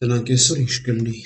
Ten anche solo iskelni.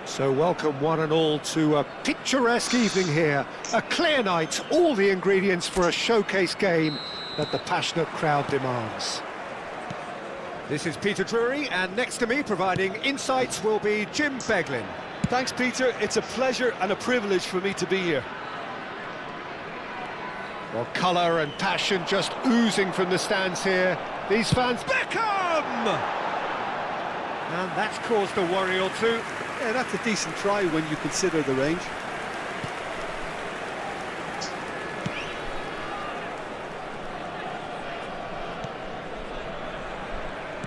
So welcome one and all to a picturesque evening here. A clear night, all the ingredients for a showcase game that the passionate crowd demands. This is Peter Drury, and next to me providing insights will be Jim Beglin. Thanks, Peter. It's a pleasure and a privilege for me to be here. Well, colour and passion just oozing from the stands here. These fans... Beckham! And that's caused a worry or two. Yeah, that's a decent try when you consider the range.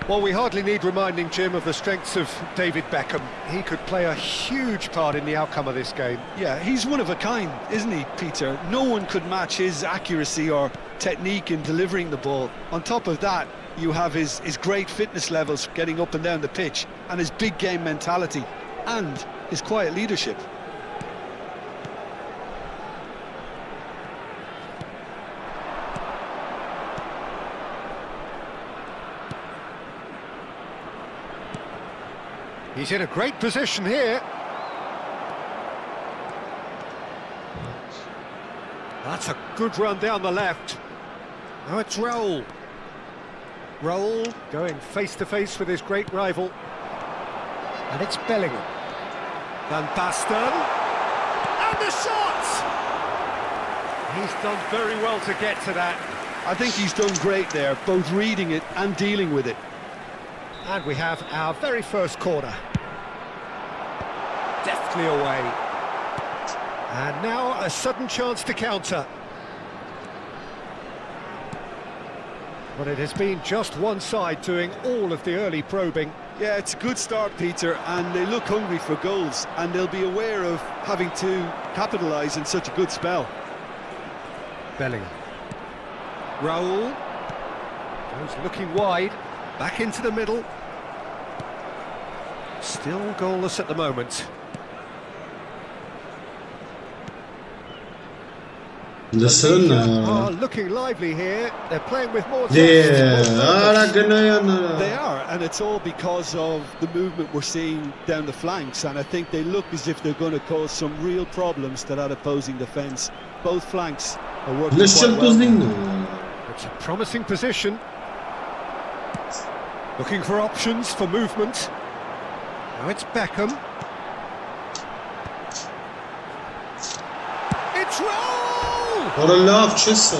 Well, we hardly need reminding, Jim, of the strengths of David Beckham. He could play a huge part in the outcome of this game. Yeah, he's one of a kind, isn't he, Peter? No one could match his accuracy or technique in delivering the ball. On top of that, you have his great fitness levels getting up and down the pitch, and his big game mentality, and his quiet leadership. He's in a great position here. That's a good run down the left. Now it's Raul. Raul going face-to-face with his great rival. And it's Bellingham. Van Basten. And the shot! He's done very well to get to that. I think he's done great there, both reading it and dealing with it. And we have our very first corner. Deftly away. And now a sudden chance to counter. But it has been just one side doing all of the early probing. Yeah, it's a good start, Peter, and they look hungry for goals, and they'll be aware of having to capitalise in such a good spell. Bellingham. Raul. Goes looking wide. Back into the middle. Still goalless at the moment. Listen, are looking lively here. They're playing with more they zest, more purpose. They are, and it's all because of the movement we're seeing down the flanks, and I think they look as if they're going to cause some real problems to that opposing defence. Both flanks are working quite well now. It's a promising position. Looking for options for movement. Now it's Beckham. It's Roll! What a love, Chester.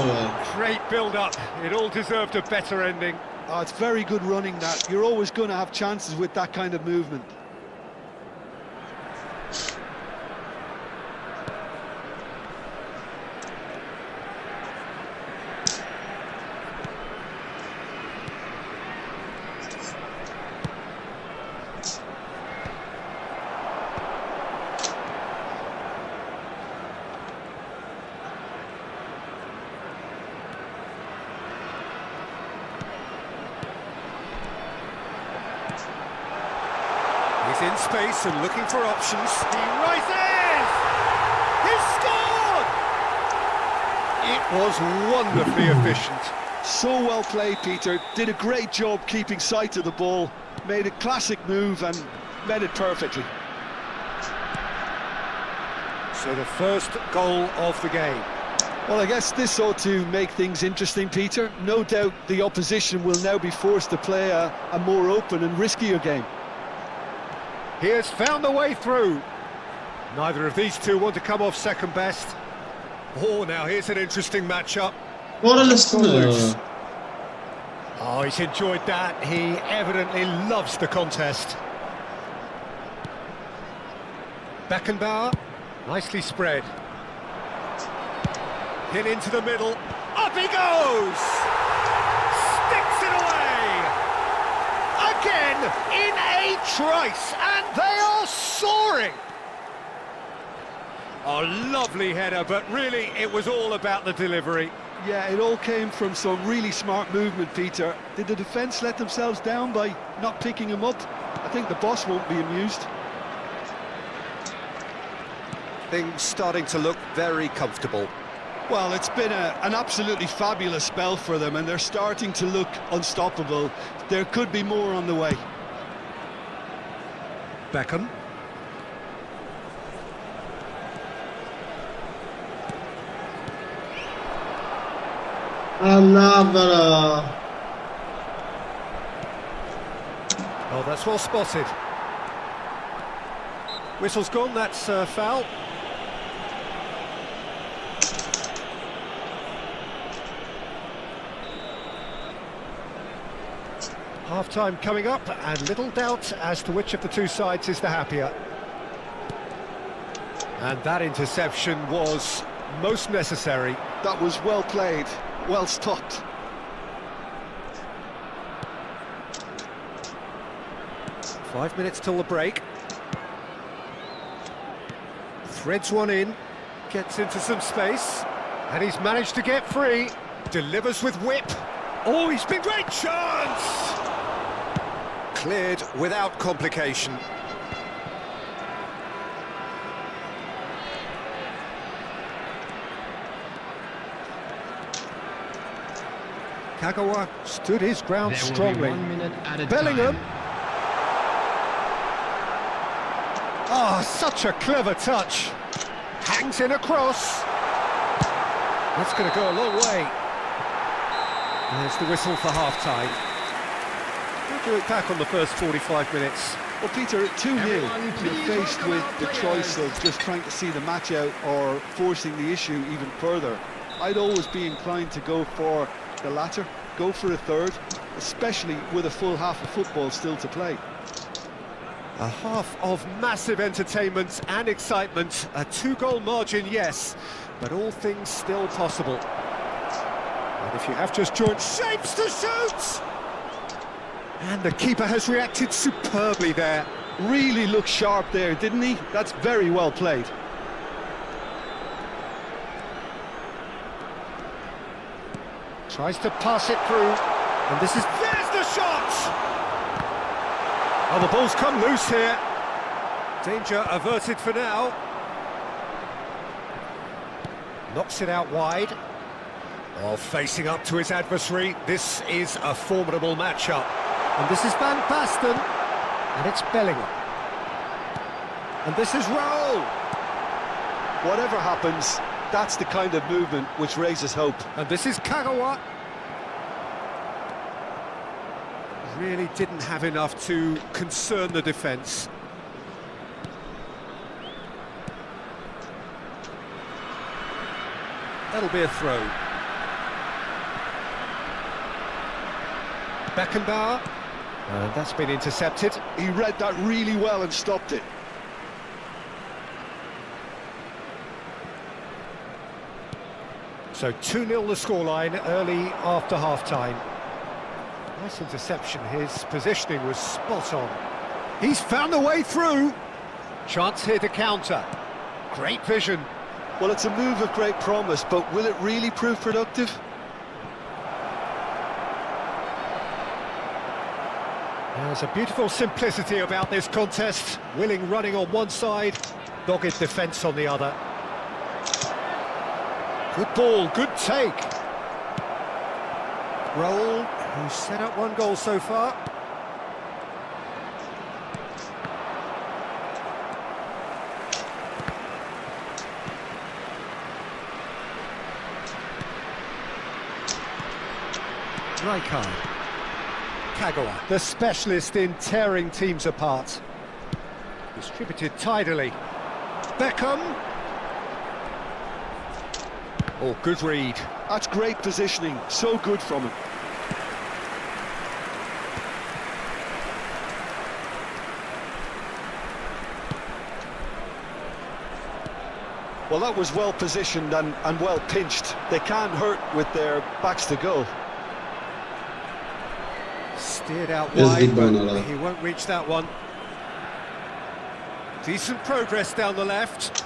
Great build-up. It all deserved a better ending. Oh, it's very good running that. You're always going to have chances with that kind of movement. He's in space and looking for options. He rises! He's scored! It was wonderfully efficient. So well played, Peter. Did a great job keeping sight of the ball. Made a classic move and met it perfectly. So the first goal of the game. Well, I guess this ought to make things interesting, Peter. No doubt the opposition will now be forced to play a more open and riskier game. He has found the way through. Neither of these two want to come off second best. Oh, now here's an interesting matchup. What a listener. Oh, he's enjoyed that. He evidently loves the contest. Beckenbauer, nicely spread. Hit into the middle. Up he goes! Sticks it away! Again, in a trice, and they are soaring! Oh, lovely header, but really it was all about the delivery. Yeah, it all came from some really smart movement, Peter. Did the defence let themselves down by not picking him up? I think the boss won't be amused. Things starting to look very comfortable. Well, it's been an absolutely fabulous spell for them, and they're starting to look unstoppable. There could be more on the way. Beckham. Allah. Oh, that's well spotted. Whistle's gone, that's foul. Half-time coming up, and little doubt as to which of the two sides is the happier. And that interception was most necessary. That was well played, well stopped. Five minutes till the break. Threads one in, gets into some space, and he's managed to get free. Delivers with whip. Oh, he's been great chance! Cleared without complication. Kagawa stood his ground strongly. Bellingham. Ah, such a clever touch. Hangs in a cross. That's going to go a long way. There's the whistle for half-time. We'll do it back on the first 45 minutes. Well, Peter, at 2-0, you're faced with the choice of just trying to see the match out or forcing the issue even further. I'd always be inclined to go for the latter, go for a third, especially with a full half of football still to play. A half of massive entertainment and excitement. A two-goal margin, yes, but all things still possible. And if you have just joined, shapes to shoot! And the keeper has reacted superbly there. Really looked sharp there, didn't he? That's very well played. Tries to pass it through, and this is... There's the shot! Oh, the ball's come loose here. Danger averted for now. Knocks it out wide. While facing up to his adversary, this is a formidable matchup. And this is Van Basten. And it's Bellingham. And this is Raul. Whatever happens, that's the kind of movement which raises hope. And this is Kagawa. Really didn't have enough to concern the defence. That'll be a throw. Beckenbauer. And that's been intercepted. He read that really well and stopped it. So 2-0 the scoreline early after half-time. Nice interception, his positioning was spot on. He's found a way through. Chance here to counter. Great vision. Well, it's a move of great promise, but will it really prove productive? There's a beautiful simplicity about this contest. Willing running on one side, dogged defence on the other. Good ball, good take. Raul, who's set up one goal so far. Rijkaard. Kagawa, the specialist in tearing teams apart. Distributed tidily. Beckham. Oh, good read. That's great positioning, so good from him. Well, that was well positioned and well pinched. They can't hurt with their backs to goal. Steered out Yes, wide, big but ball, Ola. he won't reach that one. Decent progress down the left.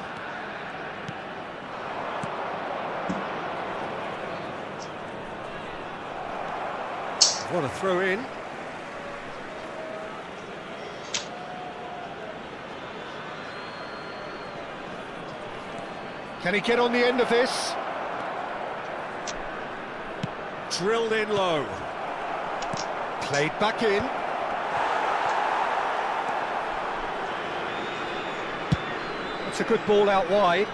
What a throw in. Can he get on the end of this? Drilled in low. Played back in. That's a good ball out wide.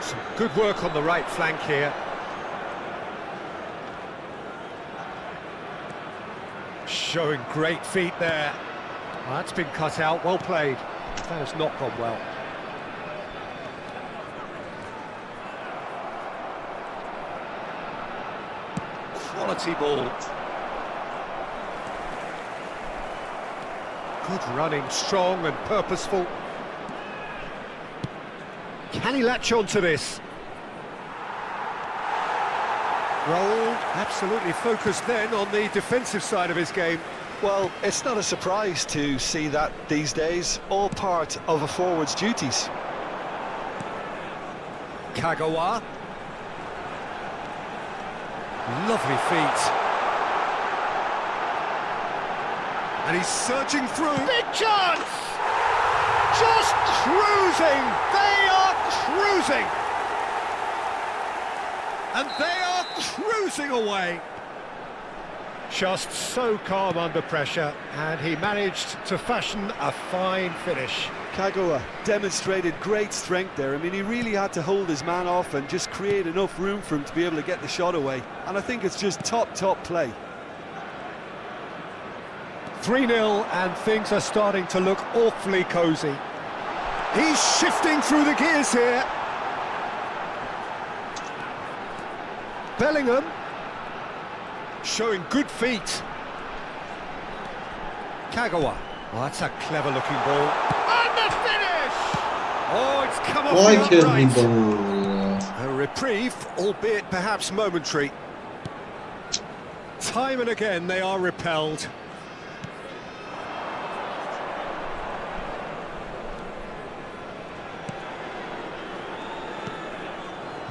Some good work on the right flank here. Showing great feet there. Well, that's been cut out, well played. That has not gone well. Quality ball. Good running, strong and purposeful. Can he latch on to this? Raul absolutely focused then on the defensive side of his game. Well, it's not a surprise to see that these days, all part of a forward's duties. Kagawa. Lovely feet. And he's surging through. Big chance! Just cruising! They are cruising! And they are cruising away. Just so calm under pressure, and he managed to fashion a fine finish. Kagawa demonstrated great strength there. I mean, he really had to hold his man off and just create enough room for him to be able to get the shot away. And I think it's just top play. 3-0, and things are starting to look awfully cosy. He's shifting through the gears here. Bellingham showing good feet. Kagawa. Well, that's a clever looking ball. And the finish! Oh, it's come off Vay the kendi upright. bana ya. A reprieve, albeit perhaps momentary. Time and again they are repelled.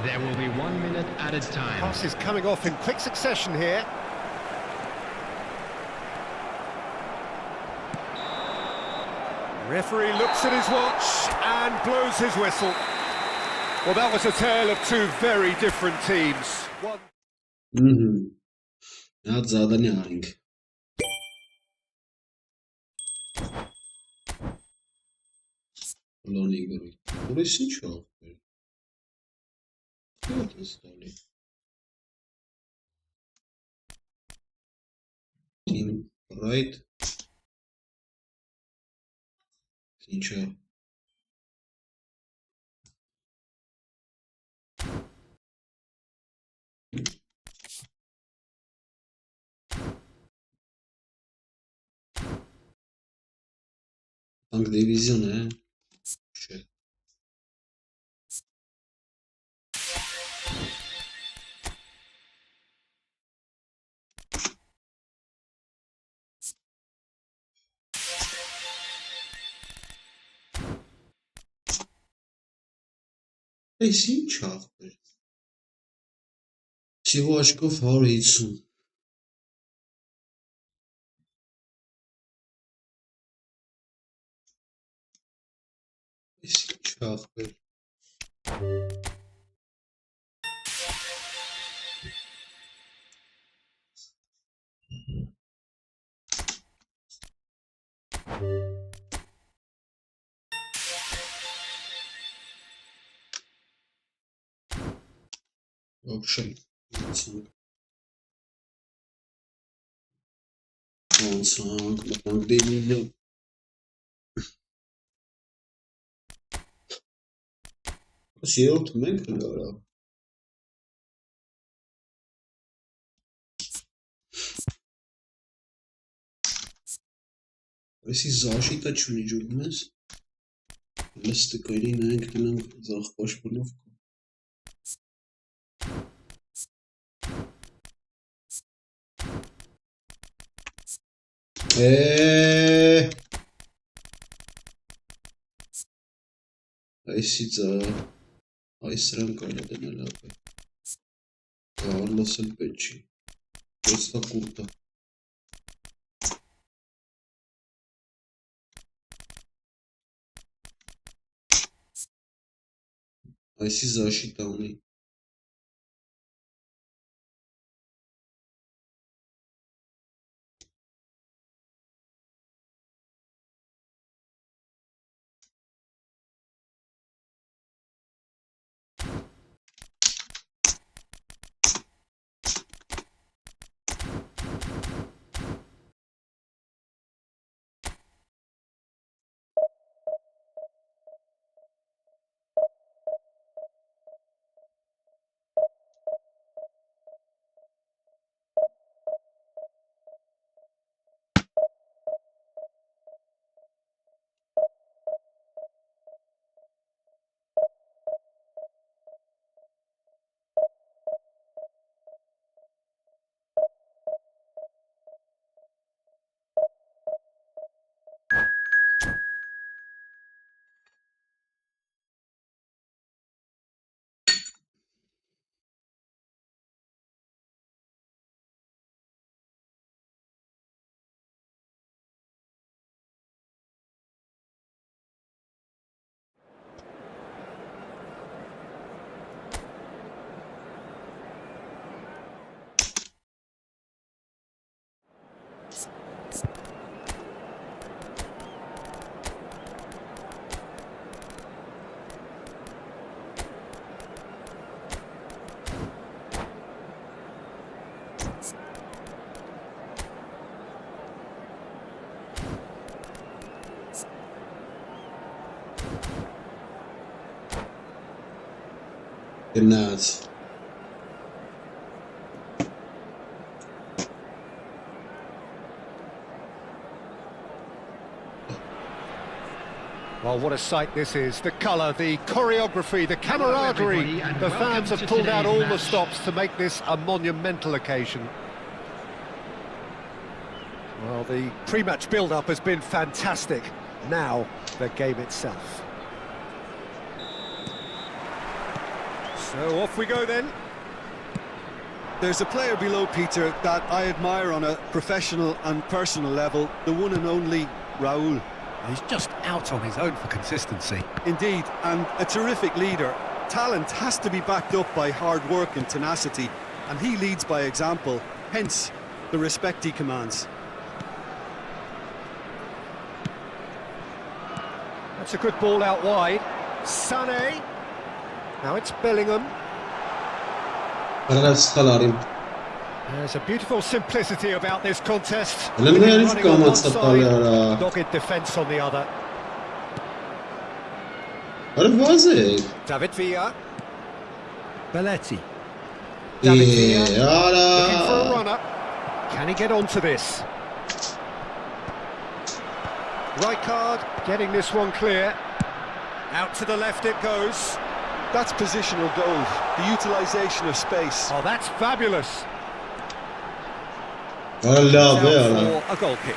There will be 1 minute at a time. Passes coming off in quick succession here. Referee looks at his watch and blows his whistle. Well, that was a tale of two very different teams. One... Ja, zadaniaring. Loniguri. Burası çok. Evet, istali. Team right. Ничего. Tank dywizjon, Shit. Sim, tchau. Всего очков Орицу. Sim, tchau. Akşam. Onsan, tank değil. Sirot megfelelő. Если защита чуни журмес, лесте кайри наенктенам захпаш пуловку. Если за айсран кайда налапе. Карлос Печи. Просто курта. Если защита у них. الناس Well, what a sight this is. The colour, the choreography, the camaraderie. The fans have pulled out all the stops to make this a monumental occasion. Well, the pre-match build-up has been fantastic. Now, the game itself. So off we go then. There's a player below, Peter, that I admire on a professional and personal level, the one and only Raúl. He's just out on his own for consistency. Indeed, and a terrific leader. Talent has to be backed up by hard work and tenacity, and he leads by example, hence the respect he commands. That's a good ball out wide. Sané. Now it's Bellingham. Parallels talarım. There's a beautiful simplicity about this contest. Lan ne herif Running on one kamat side, satallara. dogged defence on the other. Herif vazgeç. David Villa. Belletti. David İyi Villa. Looking for a ara. runner. Can he get onto this? Rijkaard getting this one clear. Out to the left it goes. That's positional gold, the utilisation of space. Oh, that's fabulous. Valla Out be ara. for a goal kick.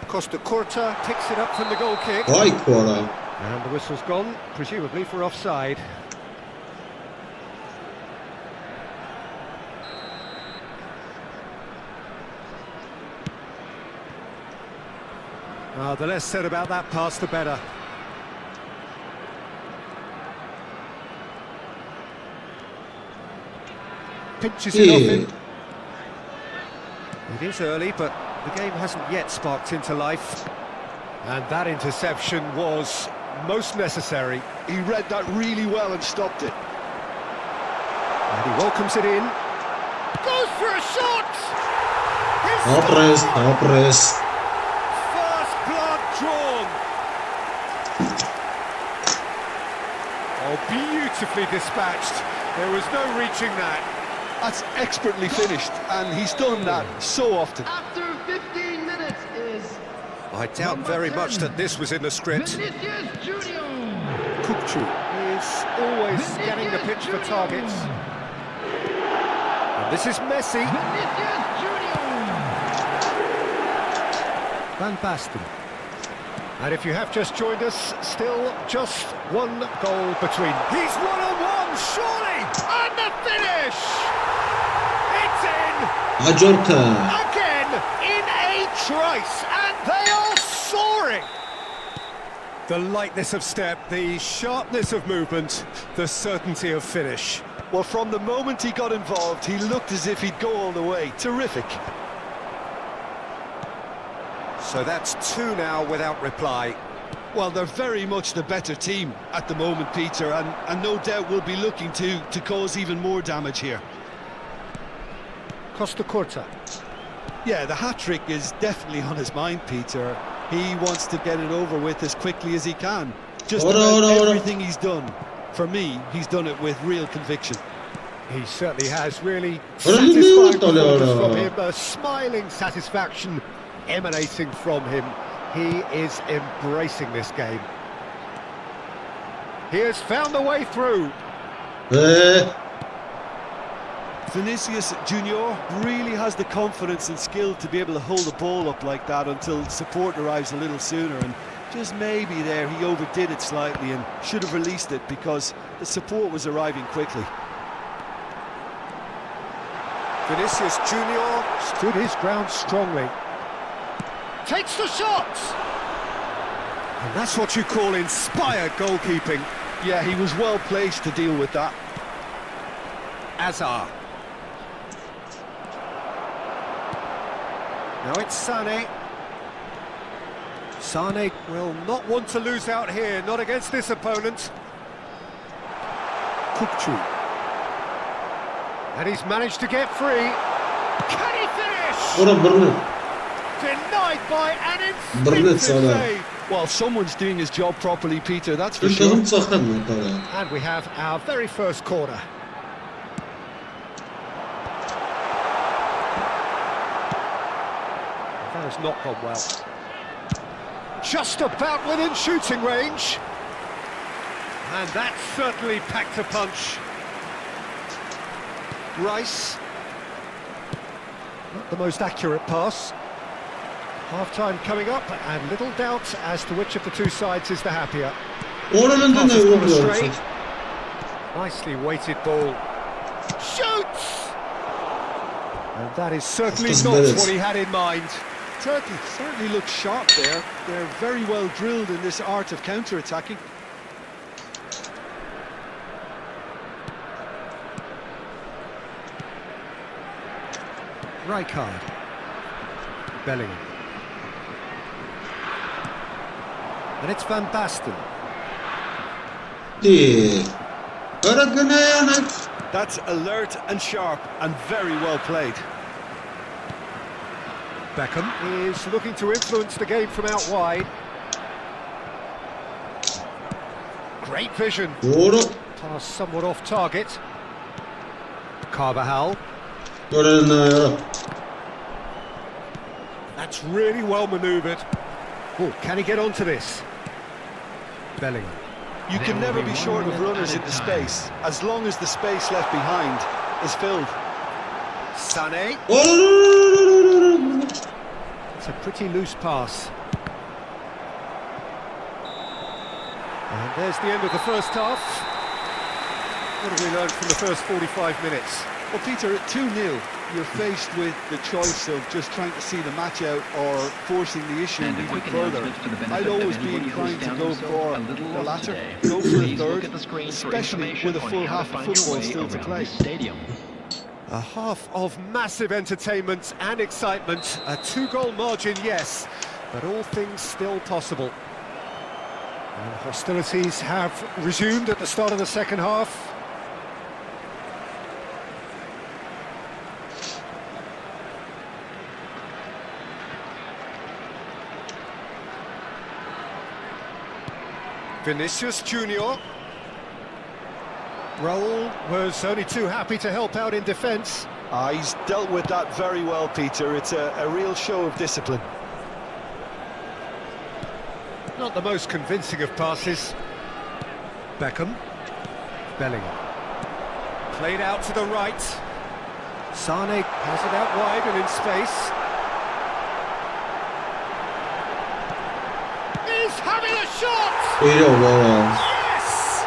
Costa Curta picks it up from the goal kick. Vay kora. And the whistle's gone, presumably for offside. The less said about that pass, the better. Pinches it off him. It is early, but the game hasn't yet sparked into life. And that interception was most necessary. He read that really well and stopped it. And he welcomes it in. Goes for a shot! His No press. first blood drawn. Oh, beautifully dispatched. There was no reaching that. That's expertly finished, and he's done that so often. After 15 minutes is I doubt very much that this was in the script. Vinicius Junior. Kukçu is always scanning the pitch for targets. And this is Messi. Vinicius Junior. Van Basten. And if you have just joined us, still just one goal between. He's one-on-one, surely! And the finish! It's in! Majorca. Again, in a trice, and they are soaring! The lightness of step, the sharpness of movement, the certainty of finish. Well, from the moment he got involved, he looked as if he'd go all the way. Terrific. So that's two now without reply. Well, they're very much the better team at the moment, Peter, and no doubt will be looking to cause even more damage here. Costa Curta. Yeah, the hat-trick is definitely on his mind, Peter. He wants to get it over with as quickly as he can. Just about everything he's done, for me, he's done it with real conviction. He certainly has, really Ora, satisfying ora, ora. performance from him, a smiling satisfaction emanating from him. He is embracing this game. He has found the way through. Vinicius Junior really has the confidence and skill to be able to hold the ball up like that until support arrives a little sooner, and just maybe there he overdid it slightly and should have released it because the support was arriving quickly. Vinicius Junior stood his ground strongly. Takes the shot! And that's what you call inspired goalkeeping. Yeah, he was well placed to deal with that. Azar. Now it's Sané. Sané will not want to lose out here, not against this opponent. Kukçu. And he's managed to get free. Can he finish? Ora Burnett. Denied by an Burnett instinctive Sané. save. Well, someone's doing his job properly, Peter, that's for It sure. doesn't sakın tara. And we have our very first corner. That has not gone well. Just about within shooting range. And that certainly packed a punch. Rice. Not the most accurate pass. Half-time coming up, and little doubt as to which of the two sides is the happier. Oranın da Pass ne has gone oluyor? astray. Nicely weighted ball. Shoots! And that is certainly That's not better. what he had in mind. Turkey certainly looks sharp there. They're very well drilled in this art of counter-attacking. Rijkaard. Bellingham. And it's Van Basten. Die. Orada That's alert and sharp and very well played. Beckham is looking to influence the game from out wide. Great vision. Doğru. Pass somewhat off target. Carvajal. Orada. That's really well manoeuvred. Oh, can he get onto this? Bellingham. You can never be short of runners in the space, as long as the space left behind is filled. Sané. It's a pretty loose pass. And there's the end of the first half. What have we learned from the first 45 minutes? Well, Peter, at 2-0, you're faced with the choice of just trying to see the match out or forcing the issue And a even quick further. announcement for the benefit I'd of always be anybody who inclined to has go found for themselves a little the lost latter, today. go for a Please look third, at the screen for especially information with a on full how to half of find your football way still to around play. the stadium. A half of massive entertainment and excitement. A 2-goal margin, yes, but all things still possible. And hostilities have resumed at the start of the second half. Vinicius Junior. Raul was only too happy to help out in defence. He's dealt with that very well, Peter. It's a real show of discipline. Not the most convincing of passes. Beckham. Bellingham. Played out to the right. Sané has it out wide and in space. He's having a shot! Geliyor valla. Yes!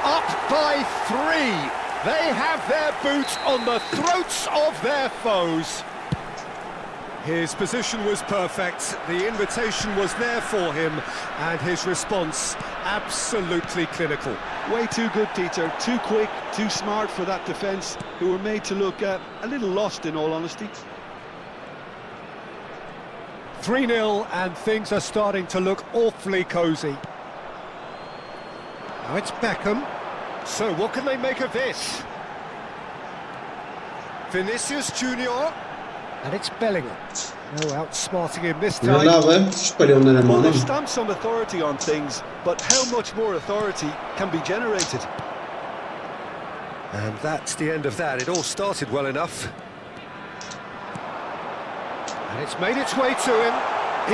Up by 3. They have their boot on the throats of their foes. His position was perfect, the invitation was there for him, and his response absolutely clinical. Way too good, Peter. Too quick, too smart for that defence, who were made to look a little lost, in all honesty. 3-0, and things are starting to look awfully cosy. Now it's Beckham. So what can they make of this? Vinicius Junior. And it's Bellingham. No outsmarting him this time. Bravo. Spaliamo nelle Well, mani. they've stamped some authority on things, but how much more authority can be generated? And that's the end of that. It all started well enough. And it's made its way to him.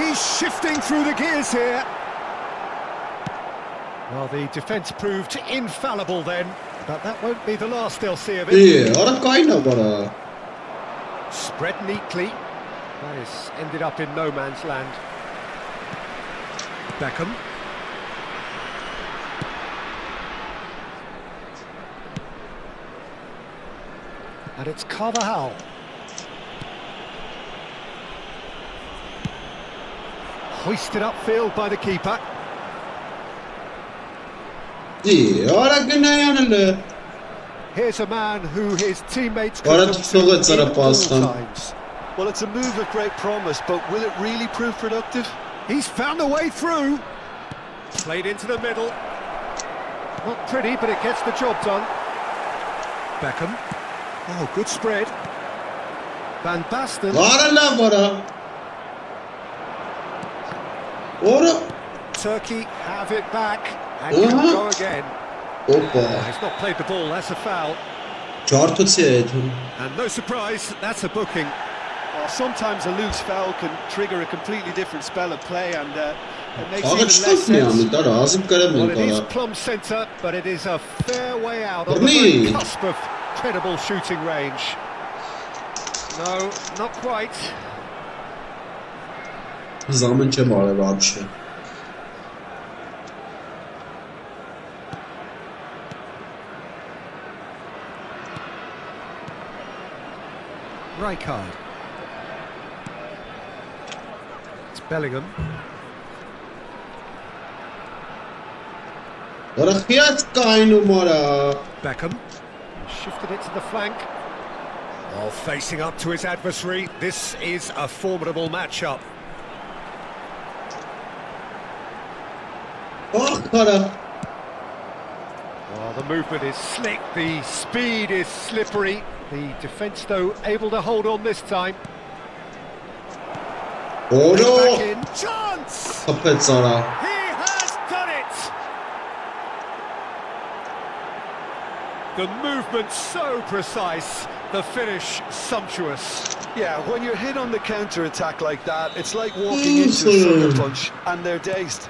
He's shifting through the gears here. Well, the defence proved infallible then, but that won't be the last they'll see of it. İyi. Orada kaynağı bara. Spread neatly. That has ended up in no man's land. Beckham. And it's Carvajal. Hoisted upfield by the keeper. İyi. Orada kaynağı. Here's a man who his teammates Orada could tuttuğu come to tsara in all pastan. times. Well, it's a move of great promise, but will it really prove productive? He's found a way through. Played into the middle. Not pretty, but it gets the job done. Beckham. Oh, good spread. Van Basten. Orada bara. Orada. Turkey have it back and can go again. Hoppa. He's not played the ball, that's a foul. Çarpı çeydin. And no surprise, that's a booking. Well, sometimes a loose foul can trigger a completely different spell of play, and it makes Aga even less çıkartmıyor sense. mu? Da razım Well, it is kalemim plumb centre, but it is a fair way out on the Really? very cusp of credible shooting range. No, not quite. Zaman çabala var bir şey. Rijkaard. Bellingham. Ora khiat kainu mora. Beckham. Shifted it to the flank. Oh, facing up to his adversary. This is a formidable matchup. Oh, kara. Oh, the movement is slick, the speed is slippery. The defence, though, able to hold on this time. Oro. Back in. Chance! Kapet Sara. He has done it! The movement so precise, the finish sumptuous. Yeah, when you're hit on the counter-attack like that, it's like walking into a sucker punch and they're dazed.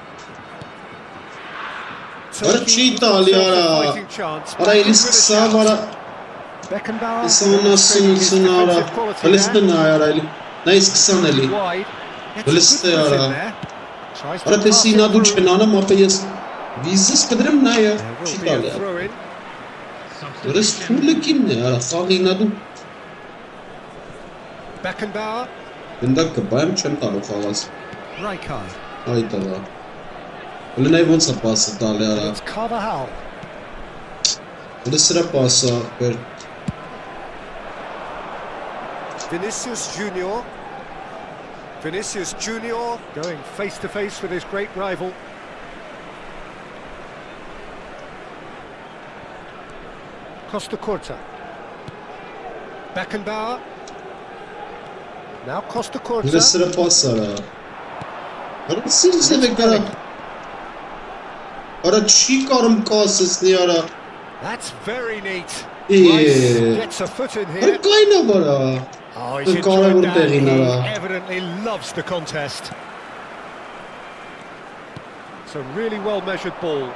Ora cheetah ali ora. Fighting chance. Ora ilis kısa ora. Beckenbauer. İnsanlar sınırsın ora. Palestina ora ali. Nice kısa ali. Palestina ora. Ora tesina du çenana mapayas. Vizes kadrim na ya. Cheetah ali. Ora stule kim ne ora. Khagina du. Beckenbauer. Bunda kabayım çentalo khalas. Rijkaard. Hayda la. Ora ne vonsa passa dale ora. It's Carvajal. Ora sıra passa per. Vinicius Junior. Vinicius Junior going face to face with his great rival. Costa Curta. Beckenbauer. Now Costa Ora Curta. sıra passa ora. Ora sirse bekara. Ora çikarım kasız ne ora. That's very neat. Yeah. Rice gets a foot in Ora here. kayna bara. Oh, he's Een enjoyed kale that. wordt He erin, evidently loves the contest. It's a really well-measured ball.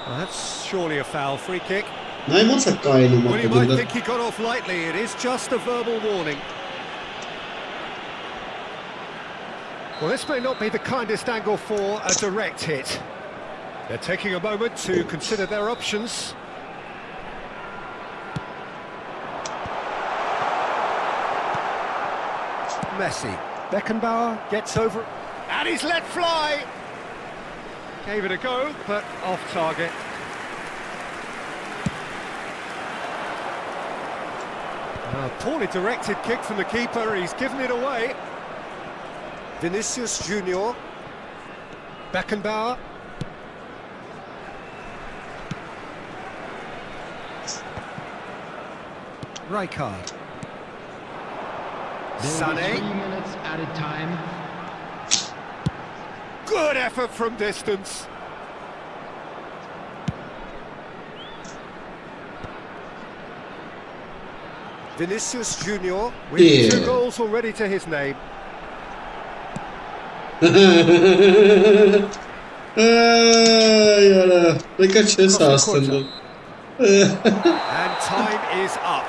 Well, that's surely a foul. Free kick. Ne vonsa kaynu Well, you might mapayında. think he got off lightly. It is just a verbal warning. Well, this may not be the kindest angle for a direct hit. They're taking a moment to consider their options. Messi. Beckenbauer gets over and he's let fly. Gave it a go, but off target. A poorly directed kick from the keeper. He's given it away. Vinicius Junior. Beckenbauer. Rijkaard. There will be 3 Sané. minutes added time. Good effort from distance. Vinicius Junior with Yeah. 2 goals already to his name. Ay ora. Ne kaçırsa Costa aslında. And time is up.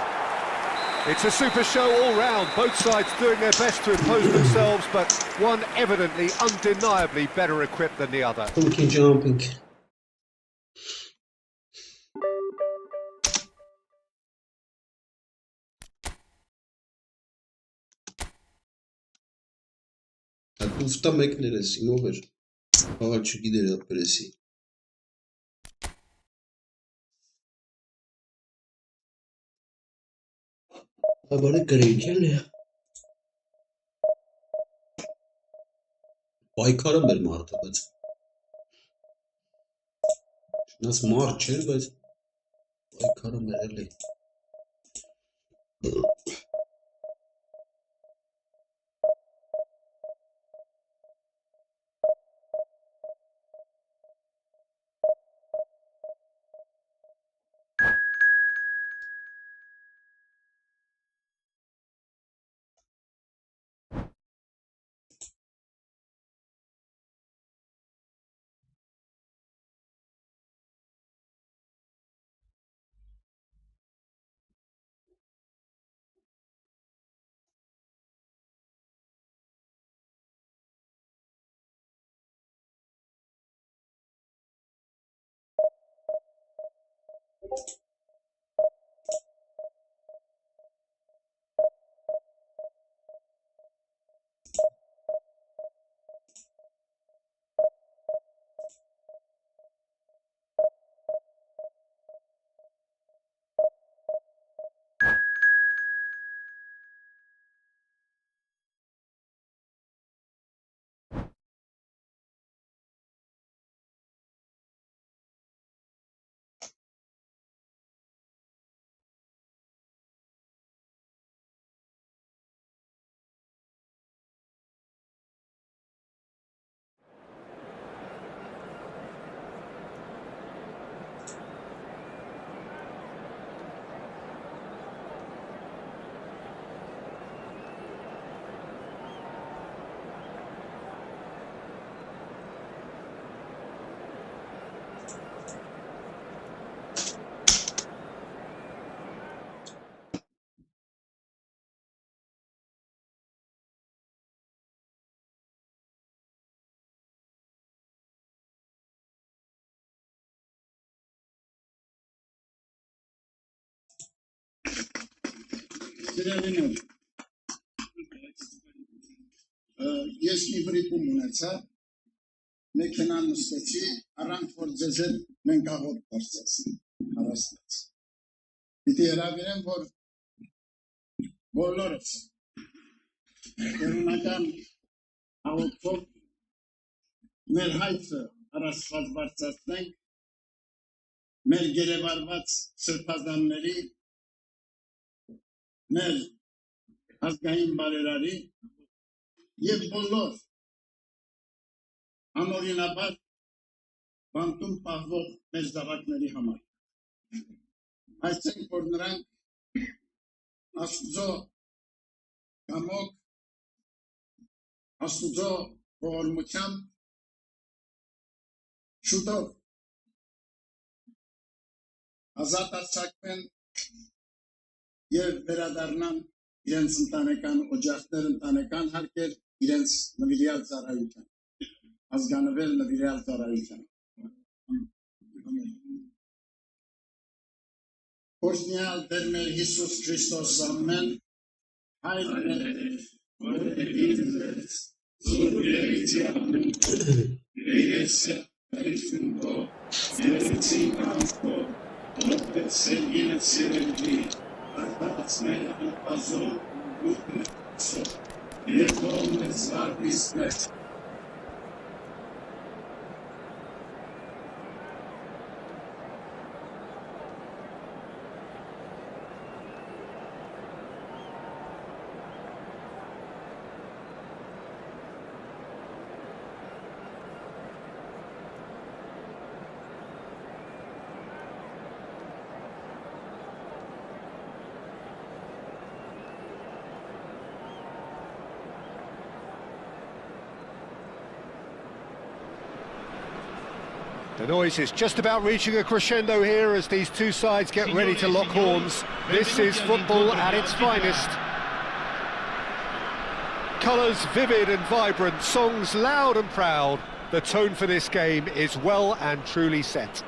It's a super show all round, both sides doing their best to impose themselves, but one evidently, undeniably better equipped than the other. Funky jumping. Ufta mekneresi, ne olur? Ağaçı gider apresi. Bana karayken ya. Baykarım benim artık. Nasıl marçer ben? Baykarım ben öyle. Ես իբրիկում ունեցա, մեքենան նստեցի, առանց որ ձեզել մենք աղոտ պարծեցին, հարաստեց։ Պիտի հրավիրեմ, որ բոլորս կերունական աղոտքով մեր հայցը առաստված բարձացնենք, մեր գերեվարված սրբազանների, մեր ազգային բարերարի և բոլոր անօրինաբար բանտում պահվող մեր զավակների համար։ Այսինքն, որ նրանք Աստուծո կամոք, Աստուծո ողորմությամբ շուտով ազատ արձակվեն և վերադառնան իրենց ընտանեկան օջախներ, ընտանեկան հարկեր, իրենց նվիրյալ ծառայության, ազգանվել նվիրյալ ծառայության։ Օրհնյալ Տեր մեր Հիսուս Քրիստոս ամեն, հայր մեր, որ դեպից զուրկ երիցիանում, երեսը հայրությունքո, երեցի կանքո, որպես սերգինը սիրելվի, արտած մեր անպազոր, ուտներ սով, երկով մեզ վարդիս մեծ, The noise is just about reaching a crescendo here as these two sides get ready to lock horns. This is football at its finest. Colours vivid and vibrant, songs loud and proud. The tone for this game is well and truly set.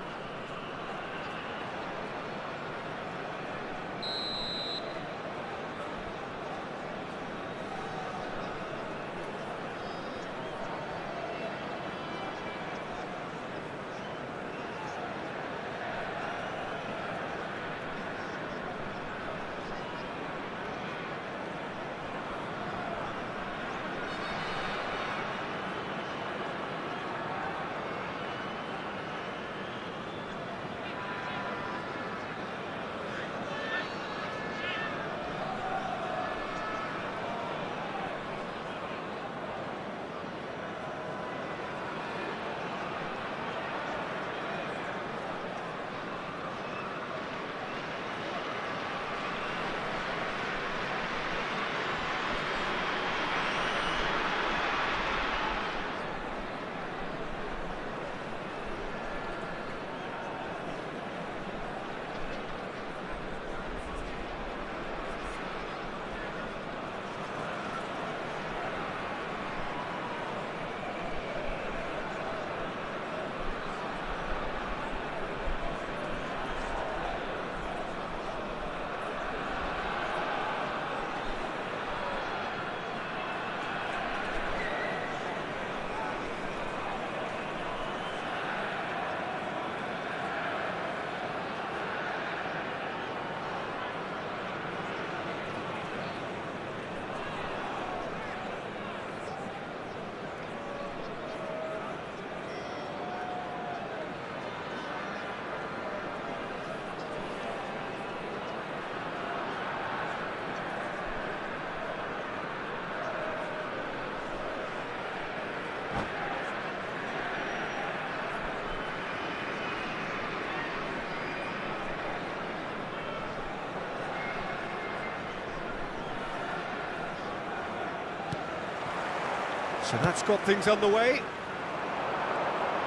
So that's got things underway.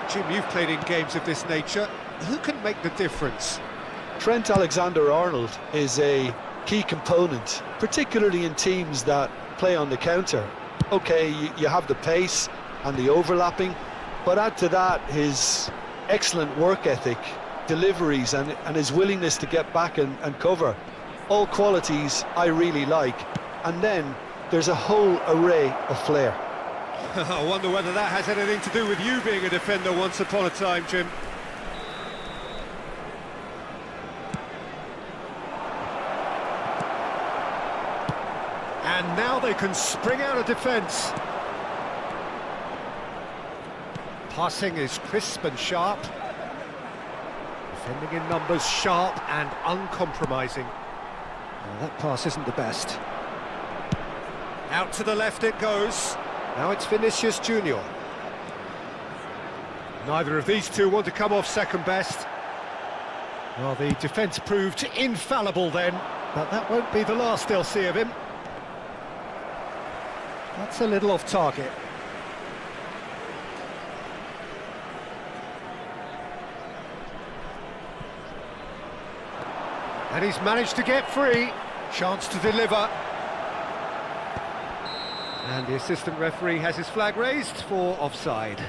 Jim, you've played in games of this nature. Who can make the difference? Trent Alexander-Arnold is a key component, particularly in teams that play on the counter. Okay, you have the pace and the overlapping, but add to that his excellent work ethic, deliveries and his willingness to get back and cover. all qualities I really like. And then there's a whole array of flair. I wonder whether that has anything to do with you being a defender once upon a time, Jim. And now they can spring out of defence. Passing is crisp and sharp. Defending in numbers, sharp and uncompromising. Well, that pass isn't the best. Out to the left it goes. Now it's Vinicius Junior. Neither of these two want to come off second best. Well, the defence proved infallible then, but that won't be the last they'll see of him. That's a little off target. And he's managed to get free. Chance to deliver. And the assistant referee has his flag raised for offside.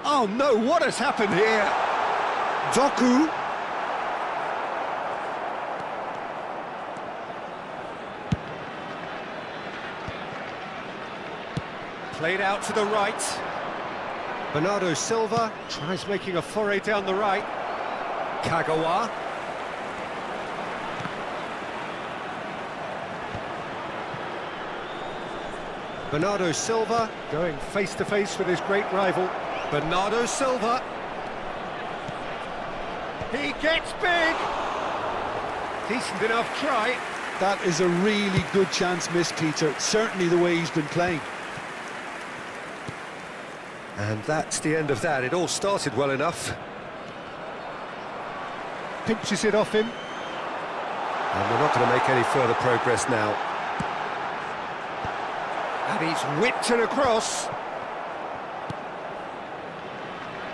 Oh no, what has happened here? Doku. Played out to the right. Bernardo Silva tries making a foray down the right. Kagawa. Bernardo Silva going face to face with his great rival. Bernardo Silva. He gets big. Decent enough try. That is a really good chance missed, Peter. Certainly the way he's been playing. And that's the end of that. It all started well enough. Pinches it off him. And we're not going to make any further progress now. And he's whipped it across.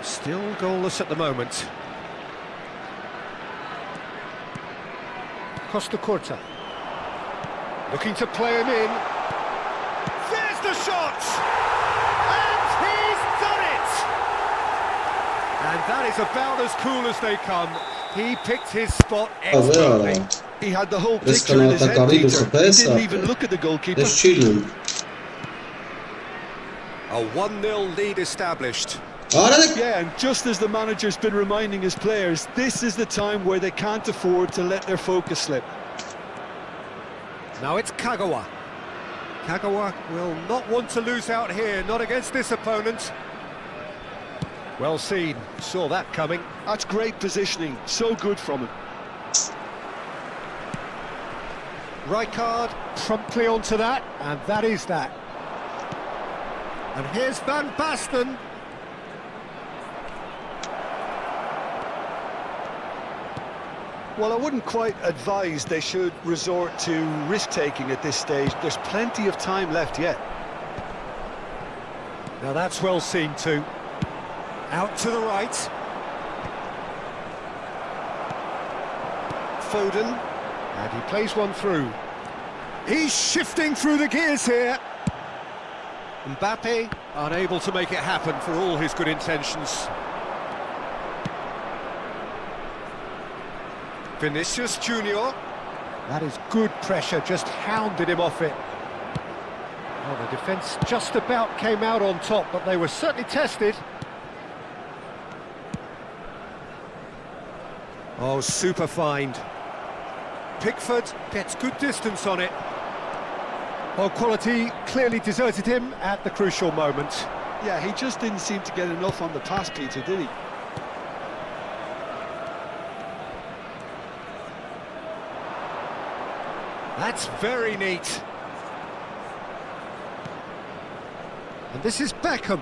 Still goalless at the moment. Costa Curta. Looking to play him in. There's the shot! And he's done it! And that is about as cool as they come. He picked his spot expertly. He had the whole picture in his head, Peter. He didn't even look at the goalkeeper. A 1-0 lead established. Yeah, and just as the manager's been reminding his players, this is the time where they can't afford to let their focus slip. Now it's Kagawa. Kagawa will not want to lose out here, not against this opponent. Well seen, saw that coming. That's great positioning, so good from him. Rijkaard promptly onto that, and that is that. And here's Van Basten. Well, I wouldn't quite advise they should resort to risk-taking at this stage. There's plenty of time left yet. Now that's well seen too. Out to the right. Foden. And he plays one through. He's shifting through the gears here. Mbappe unable to make it happen for all his good intentions. Vinicius Junior. That is good pressure, just hounded him off it. Well, the defence just about came out on top, but they were certainly tested. Oh, super find. Pickford gets good distance on it. Well, quality clearly deserted him at the crucial moment. Yeah, he just didn't seem to get enough on the pass, Peter, did he? That's very neat. And this is Beckham.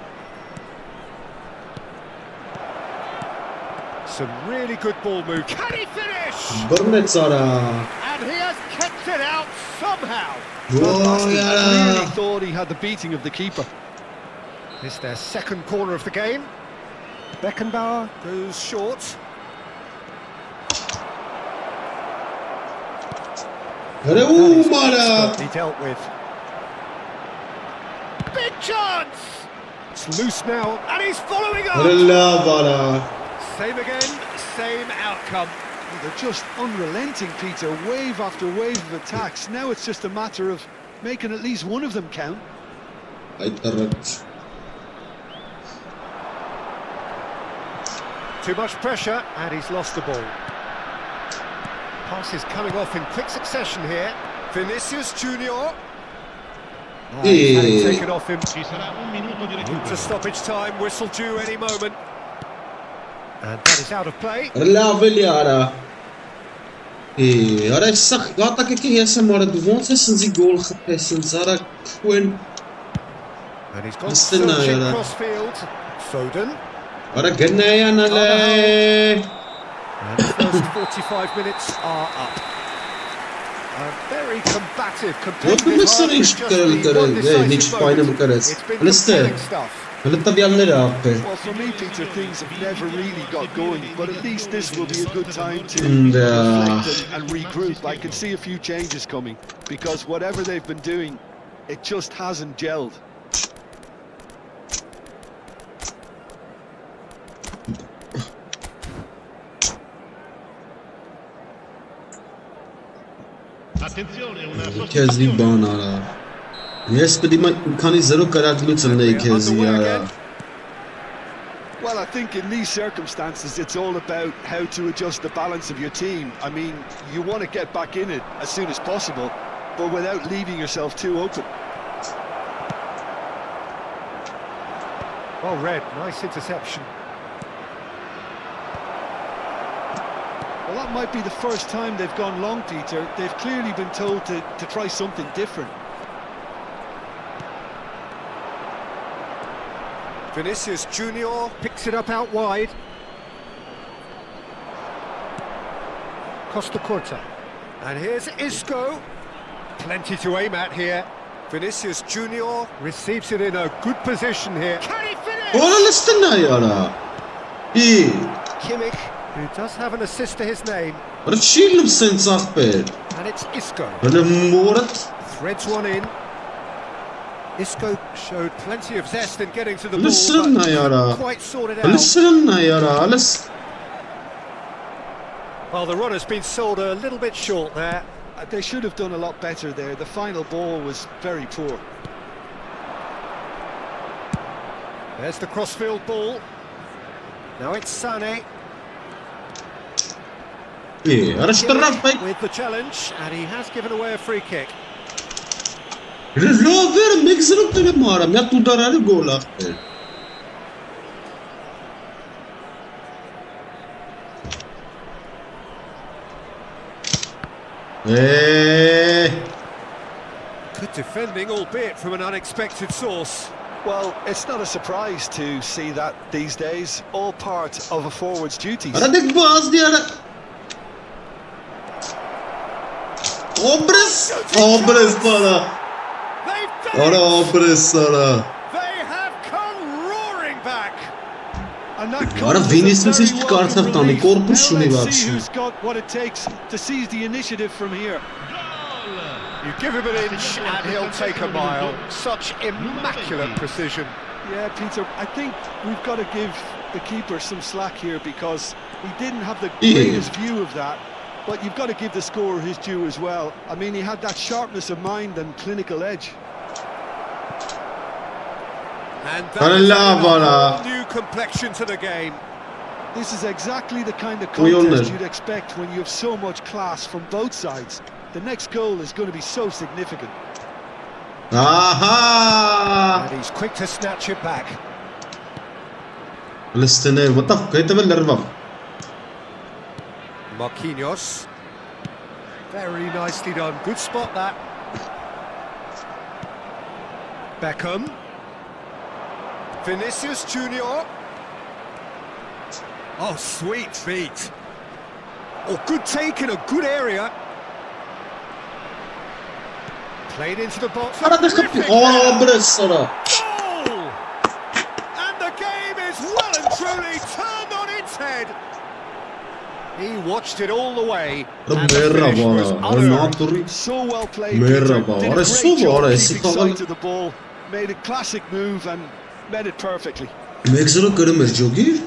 Some really good ball move. Can he finish? And he has kept it out somehow. He clearly thought he had the beating of the keeper. It's their second corner of the game. Beckenbauer goes short. He dealt with. Big chance! It's loose now, and he's following up! Same again, same outcome. They're just unrelenting, Peter. Wave after wave of attacks. Now it's just a matter of making at least one of them count. Too much pressure, and he's lost the ball. Passes coming off in quick succession here. Vinicius Junior. He's had it taken off him. To stoppage time, whistle due any moment. And that is out of play. Ora ek sag, laat ek kyk hier maar dit ons is in die goal gepes en Zara gewoon. And he's gone searching crossfield. Foden. Ora genay aan hulle. And the first 45 minutes are up. A very combative, competitive hard. It's been compelling stuff. Well, for me, Peter, things have never really got going, but at least this will be a good time to reflect and regroup. I can see a few changes coming, because whatever they've been doing, it just hasn't gelled. Yes, but well, I think in these circumstances, it's all about how to adjust the balance of your team. I mean, you want to get back in it as soon as possible, but without leaving yourself too open. Well read, nice interception. Well, that might be the first time they've gone long, Peter. They've clearly been told to try something different. Vinicius Junior picks it up out wide. Costa Curta. And here's Isco. Plenty to aim at here. Vinicius Junior receives it in a good position here. Can he finish? Kimmich, who does have an assist to his name. And it's Isco. Threads one in. Isco showed plenty of zest in getting to the ball, but quite sorted out. Well, the run has been sold a little bit short there. They should have done a lot better there. The final ball was very poor. There's the crossfield ball. Now it's Sané. With the challenge, and he has given away a free kick. Good defending, albeit from an unexpected source. Well, it's not a surprise to see that these days, all part of a forward's duties. They have come roaring back. And that see who's got what it takes to seize the initiative from here. You give him an inch and he'll take a mile. Such immaculate precision. Yeah, Peter, I think we've got to give the keeper some slack here because he didn't have the greatest view of that. But you've got to give the scorer his due as well. I mean, he had that sharpness of mind and clinical edge. And that is a whole new complexion to the game. This is exactly the kind of contest you'd expect when you have so much class from both sides. The next goal is going to be so significant. And he's quick to snatch it back. Marquinhos. Very nicely done. Good spot that. Beckham. Vinicius Junior. Oh, sweet feet. Oh, good take in a good area. Played into the box. Oh, truly turned on its head. He watched it all the way. So well played, Merhaba. Peter. Did a Ara great su job var, keeping Esifag'ın- sight of the ball. Made a classic move and met it perfectly. Մեքսրո կրում էր ջոգիր։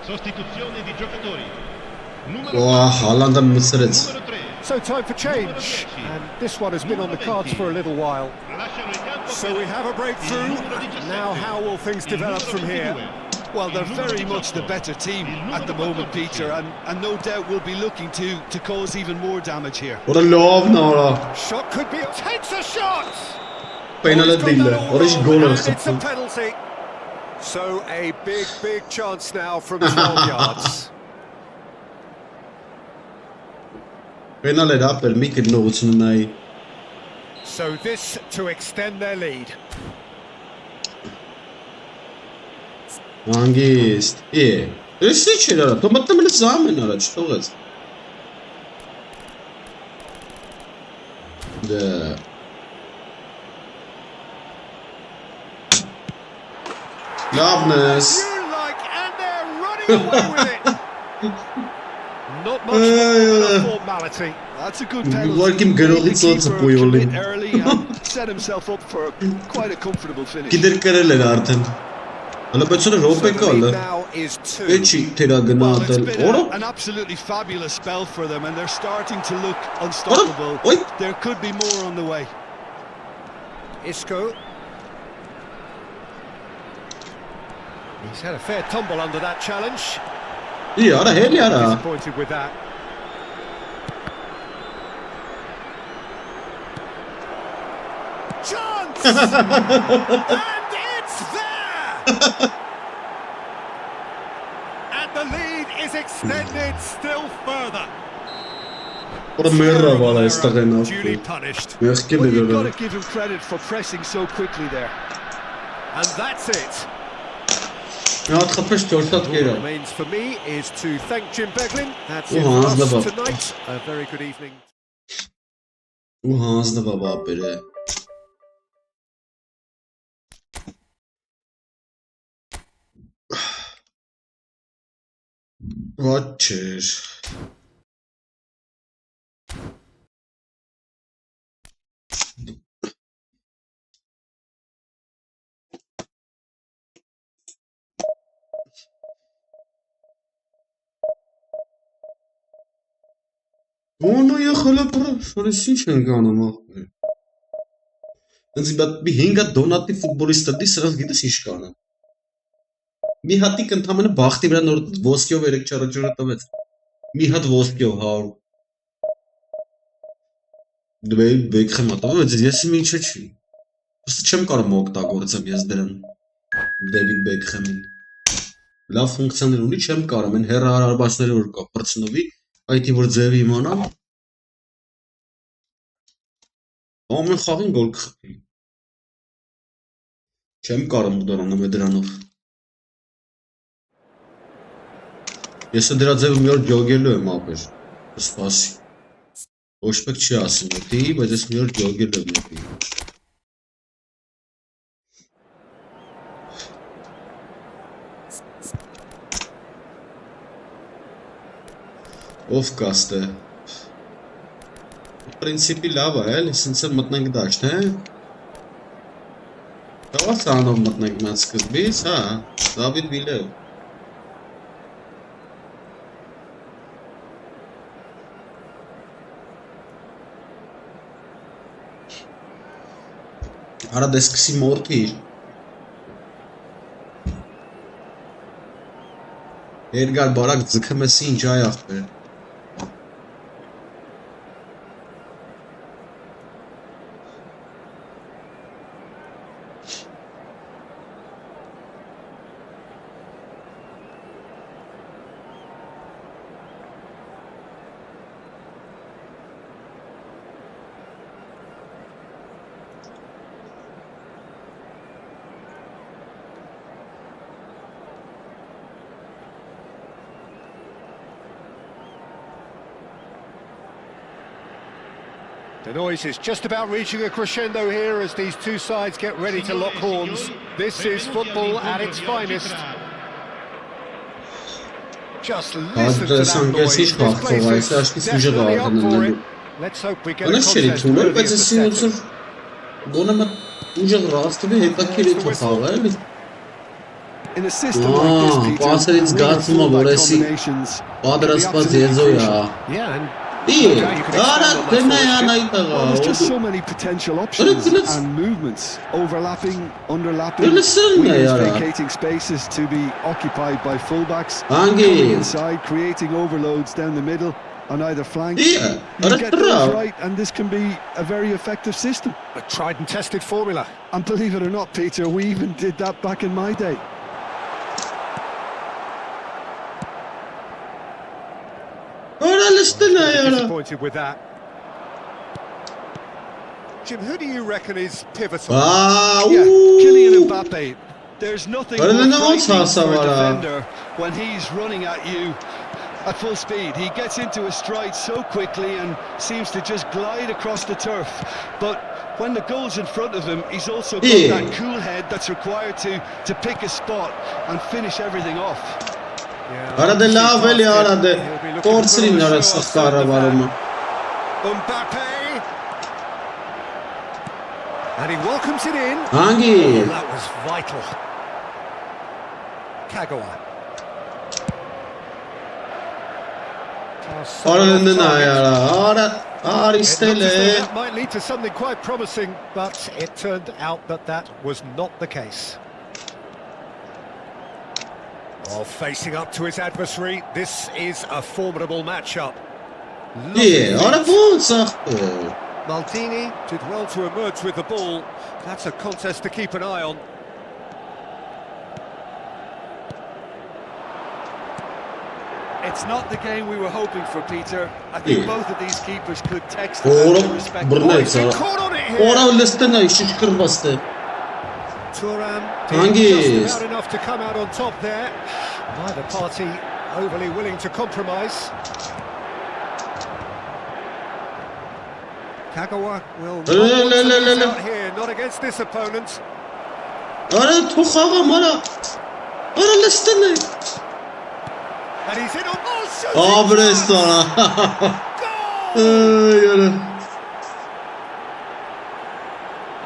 Sostituzione di giocatori. Ահա, Հալանդը մցրեց։ So time for change, and this one has been on the cards for a little while. So we have a breakthrough. Now how will things develop from here? Well, they're very much the better team at the moment, Peter, and no doubt will be looking to cause even more damage here. Ora լավն արա։ Shot could be... Takes a shot! Պենալը դիլը։ Ora ինչ գոլ է And it's a խփում։ penalty. So a big chance now from 12 yards. Պենալ էր ապել, մի գտնողություն ունայի։ So this to extend their lead. Հանգիստ։ Էս ի՞նչ էր արա։ Դու մտնում ես զամեն արա, չթողեց։ Դա Loveness. You like, and they're running away with it. Not much more than a formality. That's a good Like him penalty. get all Made the his sorts of keeper boiling. commit early and set himself up for quite a comfortable finish. Գիտեր կրել էր արդեն։ Հələ բայց So նա ռոպե the կալը։ lead now is 2. Էչի թերա Well, it's գնահատել։ been Օրա։ an absolutely fabulous spell for them, and they're starting to look unstoppable. Oi. There could be more on the way. Isco. He's had a fair tumble under that challenge. Արա հելի արա։ Disappointed with that. Chance! And it's there! And the lead is extended still further. Ora մեռա վալա այստեղ են Duly ապրի։ punished. Մեղքել Well, էր you've got արա։ to give him credit for pressing so quickly there. And that's it. Մի հատ խփես 4 հատ All կերա։ that remains for me is to thank Jim Beglin. That's Oh, it for hands us up. tonight. A very good evening. Ու հանձնվա բապերը։ Ոչ չէր։ Ոնո եղել է պրոֆեսորս ինչ են անում ախպեր։ Ինձ մի 5 հատ դոնատի ֆուտբոլիստը դի սրանց գիտես ինչ կանեն։ Մի հատիկ ընդամենը բախտի վրա նոր ոսկյով 3-4 տվեց։ Մի հատ ոսկյով 100։ Դու Բեքհեմ ատավ, բայց ես ինչը չի։ Просто չեմ կարող օգտագործեմ ես դրան։ Դեվիդ Բեքհեմին։ Լավ ֆունկցիաներ ունի, չեմ կարող են հեռահարաբացները որ կա պրծնովի, այդ որ ձևի իմանամ։ Ամեն խաղին գոլ կխփի։ Չեմ կարող դրանով դրանով։ Ես դրա ձևը մի օր ջոգելու եմ ապեր։ Սպասի։ Ոչ մեկ չի ասում, դի, բայց ես մի օր ջոգելու եմ ապի։ Ով կաստե։ Պրինցիպի լավ է, էլի, սենց էլ մտնենք դաշտ, հե։ Կավաց անով մտնենք մած սկզբից, հա, Դավիթ Վիլև։ Արա դե սկսի մորթիր։ Էրգար բարակ ձգում ես ինչ այ ախպեր։ The noise is just about reaching a crescendo here as these two sides get ready to lock horns. This is football at its finest. Just listen to that noise. This place is definitely up for it. Let's hope we get a contest worthy of the setting. In a system like this, Peter, combinations. Yeah, and Well, there's just so many potential options and movements, overlapping, underlapping, wingers vacating spaces to be occupied by fullbacks, coming inside, creating overloads down the middle on either flank. You get those right, and this can be a very effective system. a tried and tested formula. And believe it or not, Peter, we even did that back in my day. Disappointed with that. Jim, who do you reckon is pivotal? Yeah, Kylian Mbappe. There's nothing more frightening for a defender when he's running at you at full speed. He gets into his stride so quickly and seems to just glide across the turf. But when the goal's in front of him, he's also got that cool head that's required to pick a spot and finish everything off. Arada lavel arada. Torçrin arası skara var ama. Mbappe. And he welcomes it in. Hangi? Oh, that was vital. Kagawa. Arada ayara. Aristele. That might lead to something quite promising, but it turned out that was not the case. Oh, facing up to his adversary, this is a formidable matchup. Maldini did well to emerge with the ball. That's a contest to keep an eye on. It's not the game we were hoping for, Peter. I think both of these keepers could text the respect. Caught on it here. Thuram did just about enough to come out on top there. Neither party overly willing to compromise. Kagawa will not want to lose out here, not against this opponent. And he's in on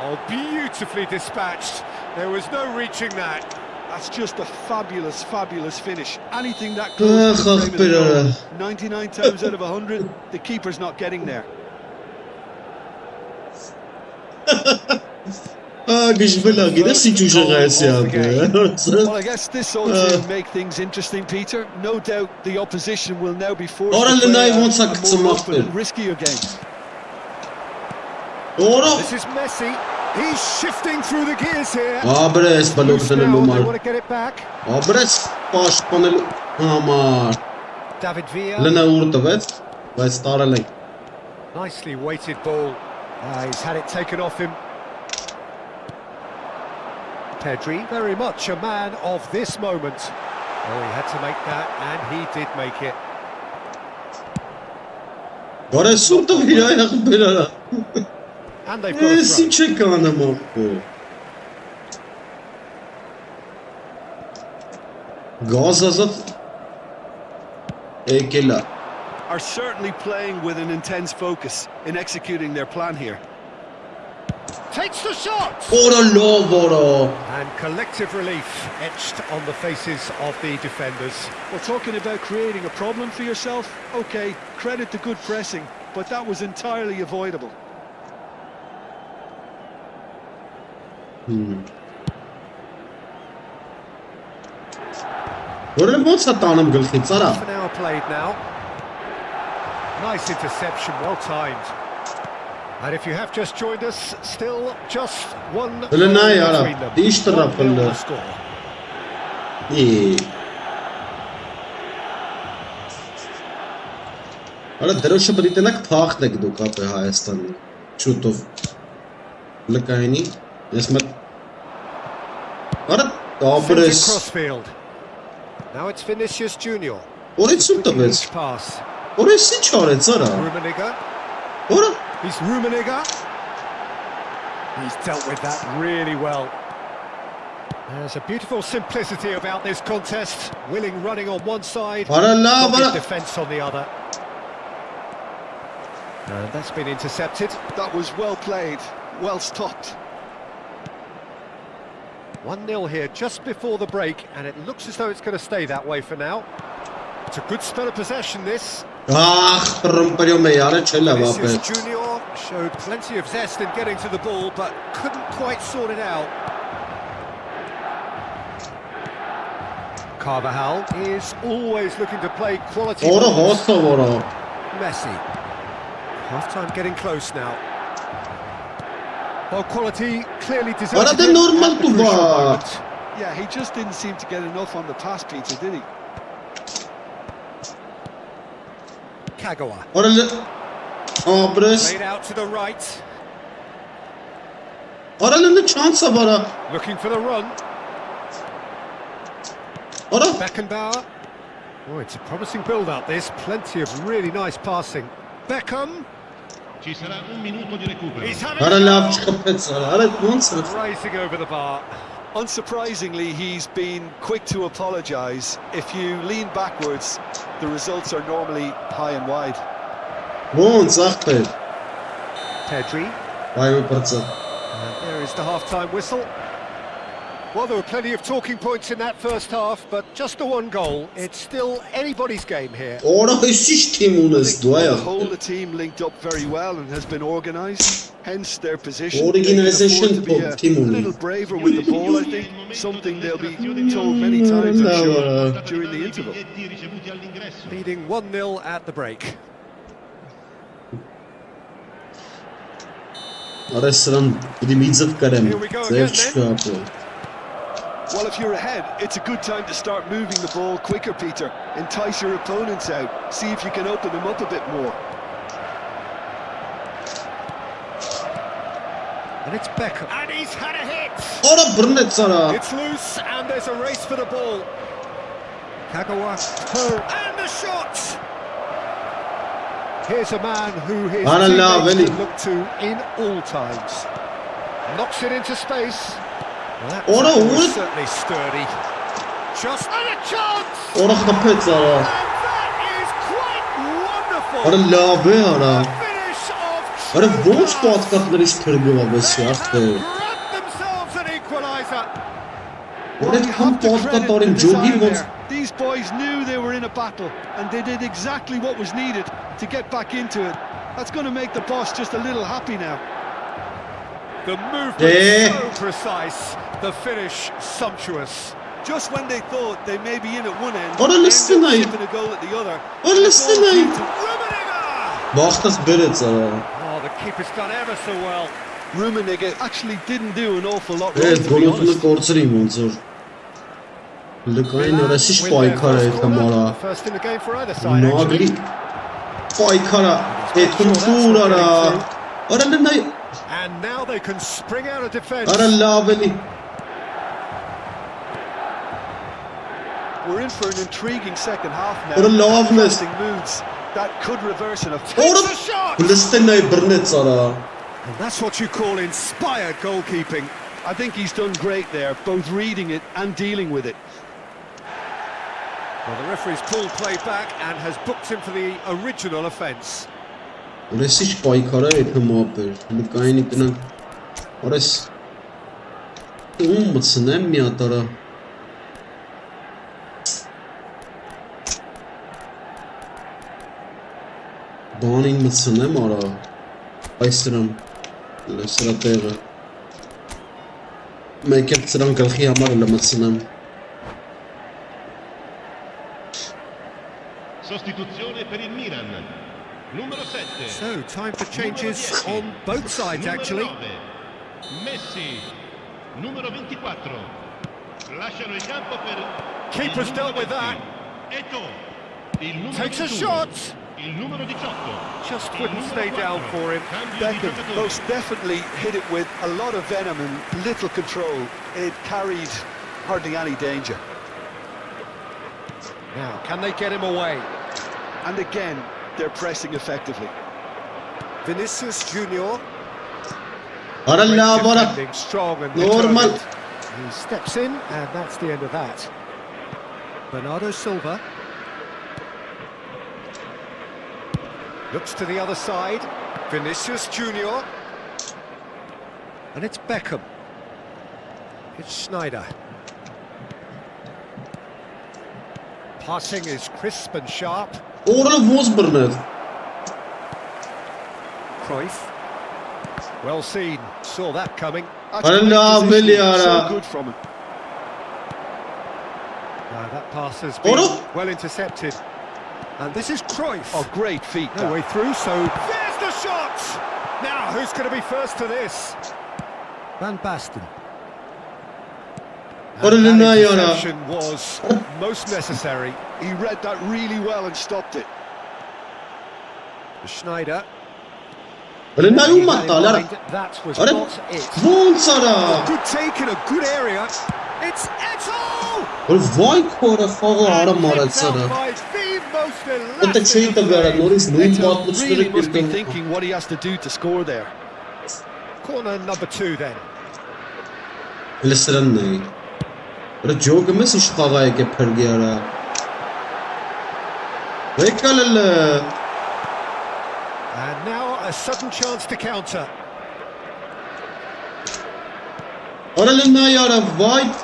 Oh, beautifully dispatched. There was no reaching that. That's just a fabulous, fabulous finish. Anything that close to the frame of the goal, 99 times out of 100, the keeper's not getting there. Well, I guess this ought to make things interesting, Peter. No doubt the opposition will now be forced to play a more open and riskier game. This is Messi. He's shifting through the gears here. They want to get it back. David Villa. Nicely weighted ball. He's had it taken off him. Pedri, very much a man of this moment. Oh, he had to make that, and he did make it. And they've got Are certainly playing with an intense focus in executing their plan here. Takes the shot! And collective relief etched on the faces of the defenders. Well, talking about creating a problem for yourself, okay, credit to good pressing, but that was entirely avoidable. Half an hour played now. Nice interception, well timed. And if you have just joined us, still just one goal between them. One goal to score. Crossfield. Now it's Vinicius Junior. Pass. Rummenigge. He's Rummenigge. He's dealt with that really well. There's a beautiful simplicity about this contest. Willing running on one side, defence on the other. And that's been intercepted. That was well played, well stopped. 1-0 here just before the break, and it looks as though it's going to stay that way for now. It's a good spell of possession, this. Vinicius Junior showed plenty of zest in getting to the ball, but couldn't quite sort it out. Carvajal is always looking to play quality balls. Messi. Half-time getting close now. Well, quality clearly deserves it. Yeah, he just didn't seem to get enough on the pass, Peter, did he? Kagawa. Played out to the right. Looking for the run. Beckenbauer. Oh, it's a promising build-up, this. Plenty of really nice passing. Beckham. Ci sarà un minuto di recupero. He's having rising over the bar. Unsurprisingly, he's been quick to apologise. If you lean backwards, the results are normally high and wide. Pedri. And there is the half-time whistle. Well, there were plenty of talking points in that first half, but just the one goal. It's still anybody's game here. On the whole, the team linked up very well and has been organised, hence their position. They can afford to be a little braver with the ball, I think, something they'll be told many times, I'm sure, during the interval. Leading 1-0 at the break. Here we go again, then. Well, if you're ahead, it's a good time to start moving the ball quicker, Peter. Entice your opponents out. See if you can open them up a bit more. And it's Beckham. And he's had a hit! It's loose, and there's a race for the ball. Kagawa. And the shot! Here's a man who his teammates can look to in all times. Knocks it into space. That was certainly sturdy. Just and a chance! And that is quite wonderful! The finish of grabbed themselves an equaliser. Well, you have to credit the design there. These boys knew they were in a battle, and they did exactly what was needed to get back into it. That's going to make the boss just a little happy now. The movement so precise, the finish sumptuous. Just when they thought they may be in at one end, they shipping a goal at the other. Oh, the keeper's done ever so well. Rummenigge actually didn't do an awful lot wrong, to be honest. First in the game for either side, actually. And now they can spring out of defence. We're in for an intriguing second half now. Interesting moves that could reverse in a shot! And that's what you call inspired goalkeeping. I think he's done great there, both reading it and dealing with it. Well, the referee's pulled play back and has booked him for the original offence. Banning mısın hem ara? Aysıram. Sıra teve. Meket sıram kalxiya marla mısın hem? Sostituzione per il Milan. Numero 7. So, time for changes on both sides, actually. Messi. Numero 24. Lasciano il campo per... Keeper's dealt with that. Eto'o. Il numero Takes a 21. shot. Il numero 18. Just couldn't stay down for him. Beckham most definitely hit it with a lot of venom and little control. It carried hardly any danger. Now, can they get him away? And again, they're pressing effectively. Vinicius Junior. Ara la bara. Defending strong and Normal. determined. He steps in, and that's the end of that. Bernardo Silva. Looks to the other side. Vinicius Junior. And it's Beckham. It's Schneider. Passing is crisp and sharp. Oral was Bernard. Cruyff. Well seen. Saw that coming. That's Ara great la positioning, Veliara. so good from him. That pass has been Oro. well intercepted. And this is Cruyff. Oh, great feet. No that. way through, so there's the shot! Now, who's going to be first to this? Van Basten. Ora And la that Yara. interception was most necessary. He read that really well and stopped it. Schneider. Ara la He yuma had in talara. mind that was Ara. not it. Von Sara. Good take in a good area. It's Eto'o! Ora vay kora faga ara And maral picked out Sara. by the most O tek elastic şeyi of tabii ara plays. Norris nuyum Eto'o batmış really direkt must be bir thinking what he has to do to score there. Corner number 2 then. Listeren ne? Ora joke में Sush faga है के फिर गया ara. Vekalala. And now a sudden chance to counter. Ora la Yara wide.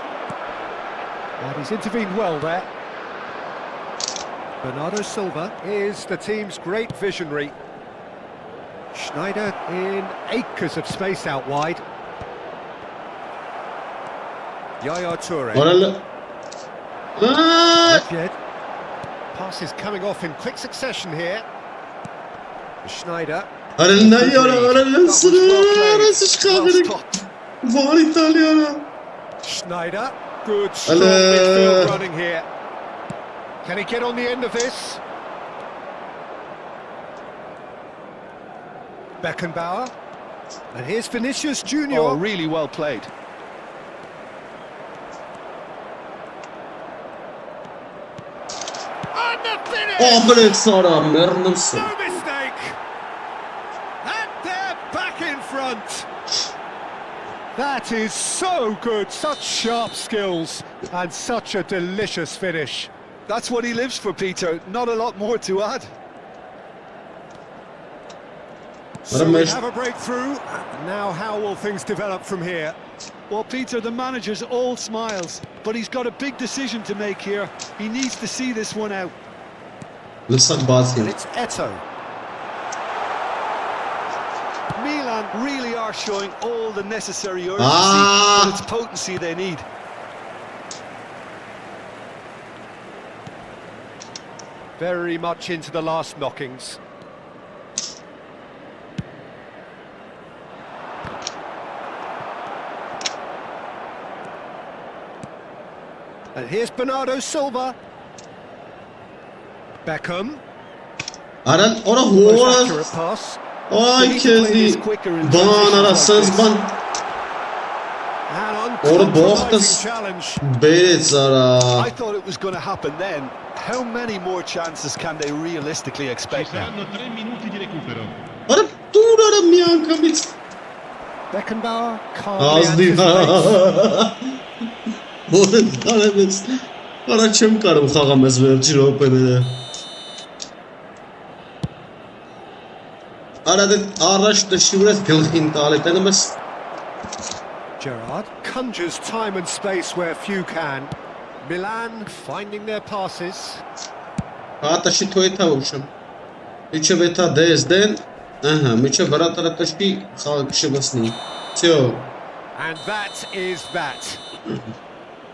And he's intervened well there. Bernardo Silva is the team's great visionary. Schneider in acres of space out wide. Yaya Toure. Ora la. Ah! Jed. Pass is coming off in quick succession here. Schneider. Ora la Yara. Ora la That was well Sara. played. Ora sush Well khaberik. stopped. Var İtalyana. Schneider. Good strong Hello. midfield running here. Can he get on the end of this? Beckenbauer. And here's Vinicius Junior. Oh, really well played. And the finish! Abre Sara mermisi. No mistake! And they're back in front! That is so good, such sharp skills and such a delicious finish. That's what he lives for, Peter. Not a lot more to add. So we Ramesh. have a breakthrough. Now how will things develop from here? Well, Peter, the manager's all smiles, but he's got a big decision to make here. He needs to see this one out. Listen And Basil. it's Eto'o. Milan really are showing all the necessary urgency, Ah. but it's potency they need. Very much into the last knockings. And here's Bernardo Silva. Beckham. Aran ora Most hora. accurate pass. Ay They need to play this kezi. quicker in Ban transitions like arasınız this. ban. An Orada uncompromising boğaz. challenge. Be Sara. I thought it was going to happen then. How many more chances can they realistically Ci expect now? saranno 3 minuti di recupero. Ora dur ara miyankamiz. Beckenbauer calmly Az değil. anticipates. Ora daremiz. Ora çem karım xağamız verci ropede. Ara de araç da şivret gılxin taleteniz. Gerrard conjures time and space where few can. Milan finding their passes. Atashi toeta ușăm. Mice veta desden. Aha, mice varata tashi xalq shibasni. Всё. And that is that.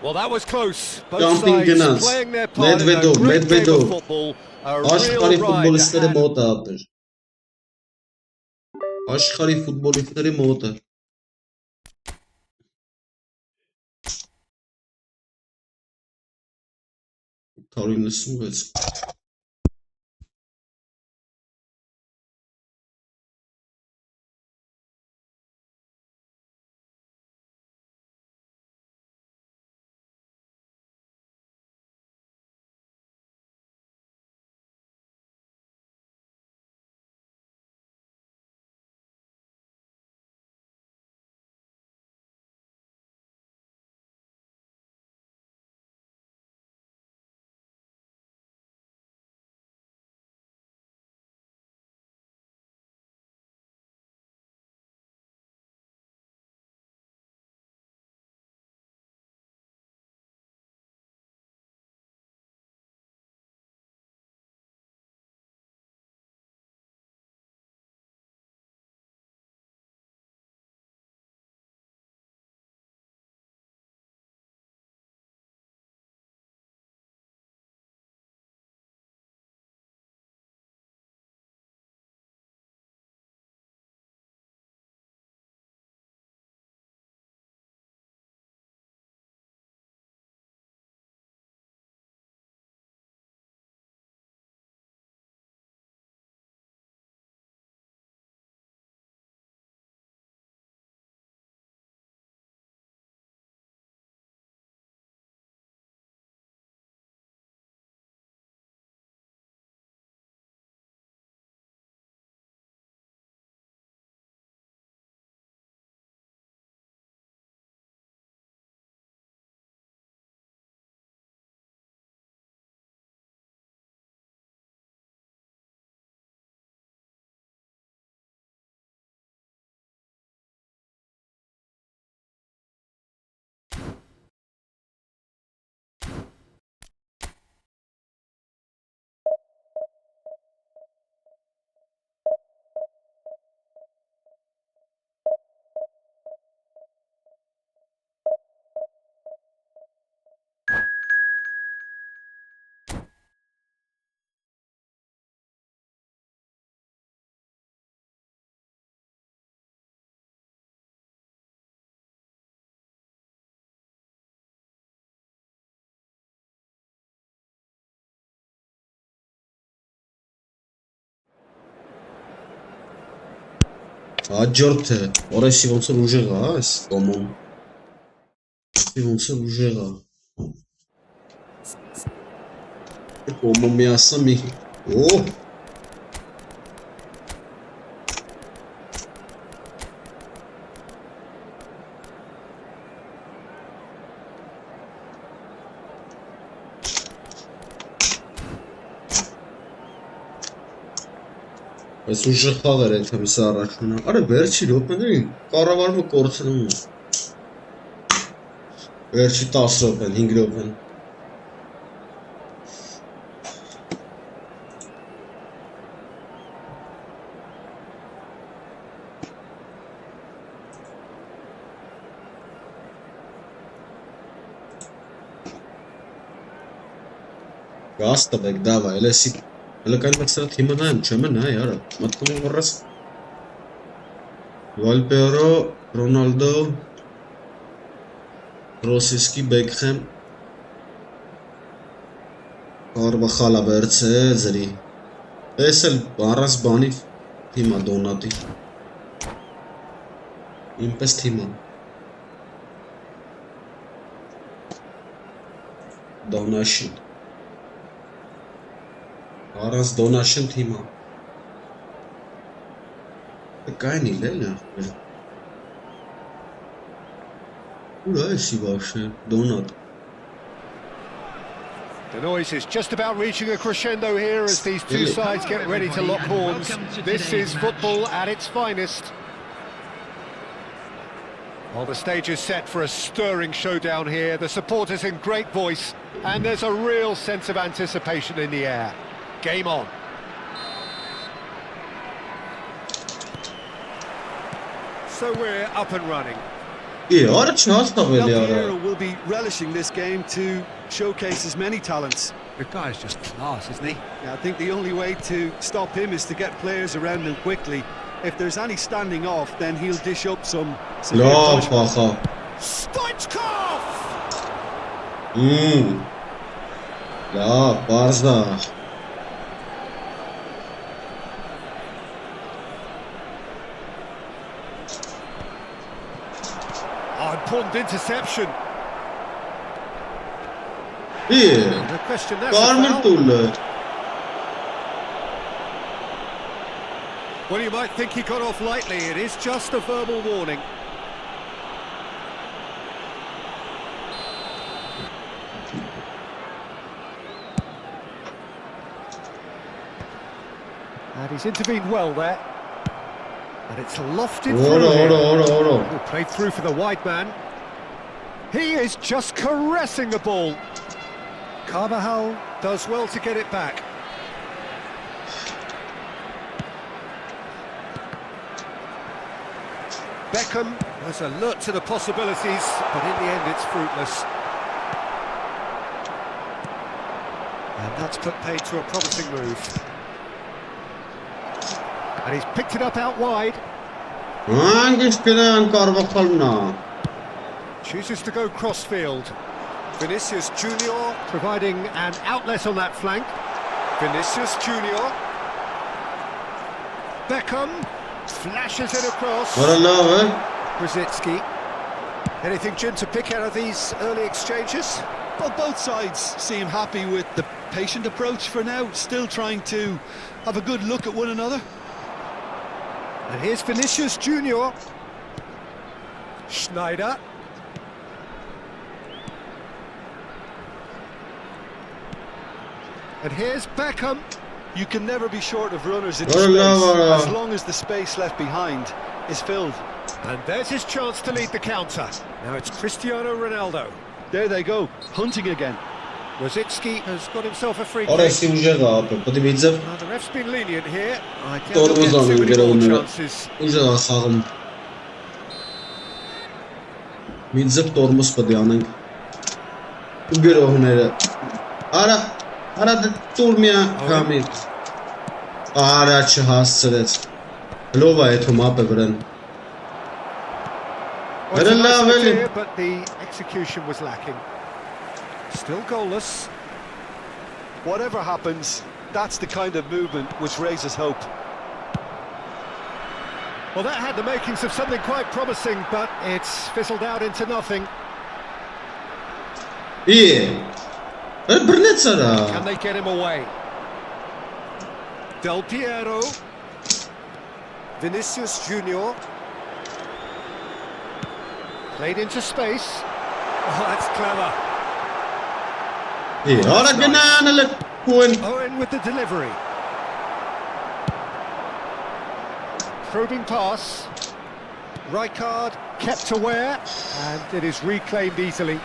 Well, that was close. Both Jumping sides Gunners. playing their part in a Medvedev, great game Medvedev. of football. A Աշխարհի real ride ֆուտբոլիստների and մոտ է ապեր։ Աշխարհի ֆուտբոլիստների մոտ է։ Տարին 96 Հաջորդը, օրեսի ոնց որ ուժեղ է, այս կոմոն։ Ոնց որ ուժեղ է։ Կոմոն մի ասա մի, օ։ Այս ուժեղ խաղեր էլ թեմիս առաջունը, արը վերջի ռոպեներին կառավարումը կորցնում է, վերջի 10 ռոպեն, 5 ռոպեն, գազ տվեք, դավայ, էլեսի Հələ կային մեկ սրա թիմը նայեմ, չեմ է նայ, արա, մտքում եմ որես Վալպեարո, Ռոնալդո, Ռոսիսկի, Բեկխեմ Կարվախալա վերցե, ձրի Ես էլ առանց բանի թիմա դոնատի Ինպես թիմա Դոնաշին Առանց դոնաշն թիմա Կային իլ էլ է Ուր այսի վաշը, դոնատ The noise is just about reaching a crescendo here as these two sides get ready to lock horns. This is football at its finest. Well, the stage is set for a stirring showdown here. The supporters in great voice, and there's a real sense of anticipation in the air. Game on. So we're up and running. Piero will be relishing this game to showcase his many talents. The guy's just class, isn't he? Yeah, I think the only way to stop him is to get players around him quickly. If there's any standing off, then he'll dish up some severe punishment. Stoichkov! La, Barza. Important interception. Yeah. The question that's a foul. Well, you might think he got off lightly. It is just a verbal warning. And he's intervened well there. And it's lofted through. Played through for the wide man. He is just caressing the ball. Carvajal does well to get it back. Beckham was alert to the possibilities, but in the end it's fruitless. And that's put paid to a promising move. And he's picked it up out wide. Chooses to go crossfield. Vinicius Junior providing an outlet on that flank. Vinicius Junior. Beckham flashes it across. Brzezinski. Anything, Jim, to pick out of these early exchanges? Well, both sides seem happy with the patient approach for now, still trying to have a good look at one another. And here's Vinicius Junior. Schneider. And here's Beckham. You can never be short of runners in space, as long as the space left behind is filled. And there's his chance to lead the counter. Now it's Cristiano Ronaldo. There they go, hunting again. Brzezinski has got himself a free kick. The ref's been lenient here. I can't get too many more chances. Միձև տորմոս պդի անենք Ուգերողները Արա դուր միա կամիր Արա չհասցրեց Լով է եթում ապ է վրեն But the execution was lacking. Still goalless. Whatever happens, that's the kind of movement which raises hope. Well, that had the makings of something quite promising, but it's fizzled out into nothing. İyi. Bir neçə Can they get him away? Del Piero. Vinicius Junior. Played into space. Oh, that's clever. İyi. Ora genelde Cohen. Owen with the delivery. Probing pass. Rijkaard kept aware, and it is reclaimed easily.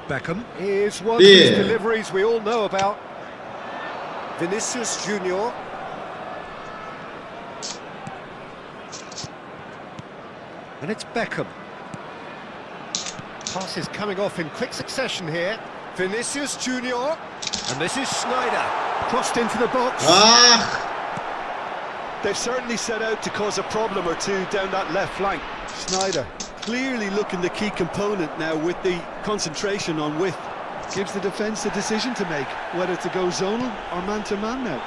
Beckham is one of these deliveries we all know about. Vinicius Junior. And it's Beckham. Passes coming off in quick succession here. Vinicius Junior. And this is Sneijder. Crossed into the box. They've certainly set out to cause a problem or two down that left flank. Sneijder. Clearly looking the key component now with the concentration on width. Gives the defence a decision to make, whether to go zonal or man-to-man now.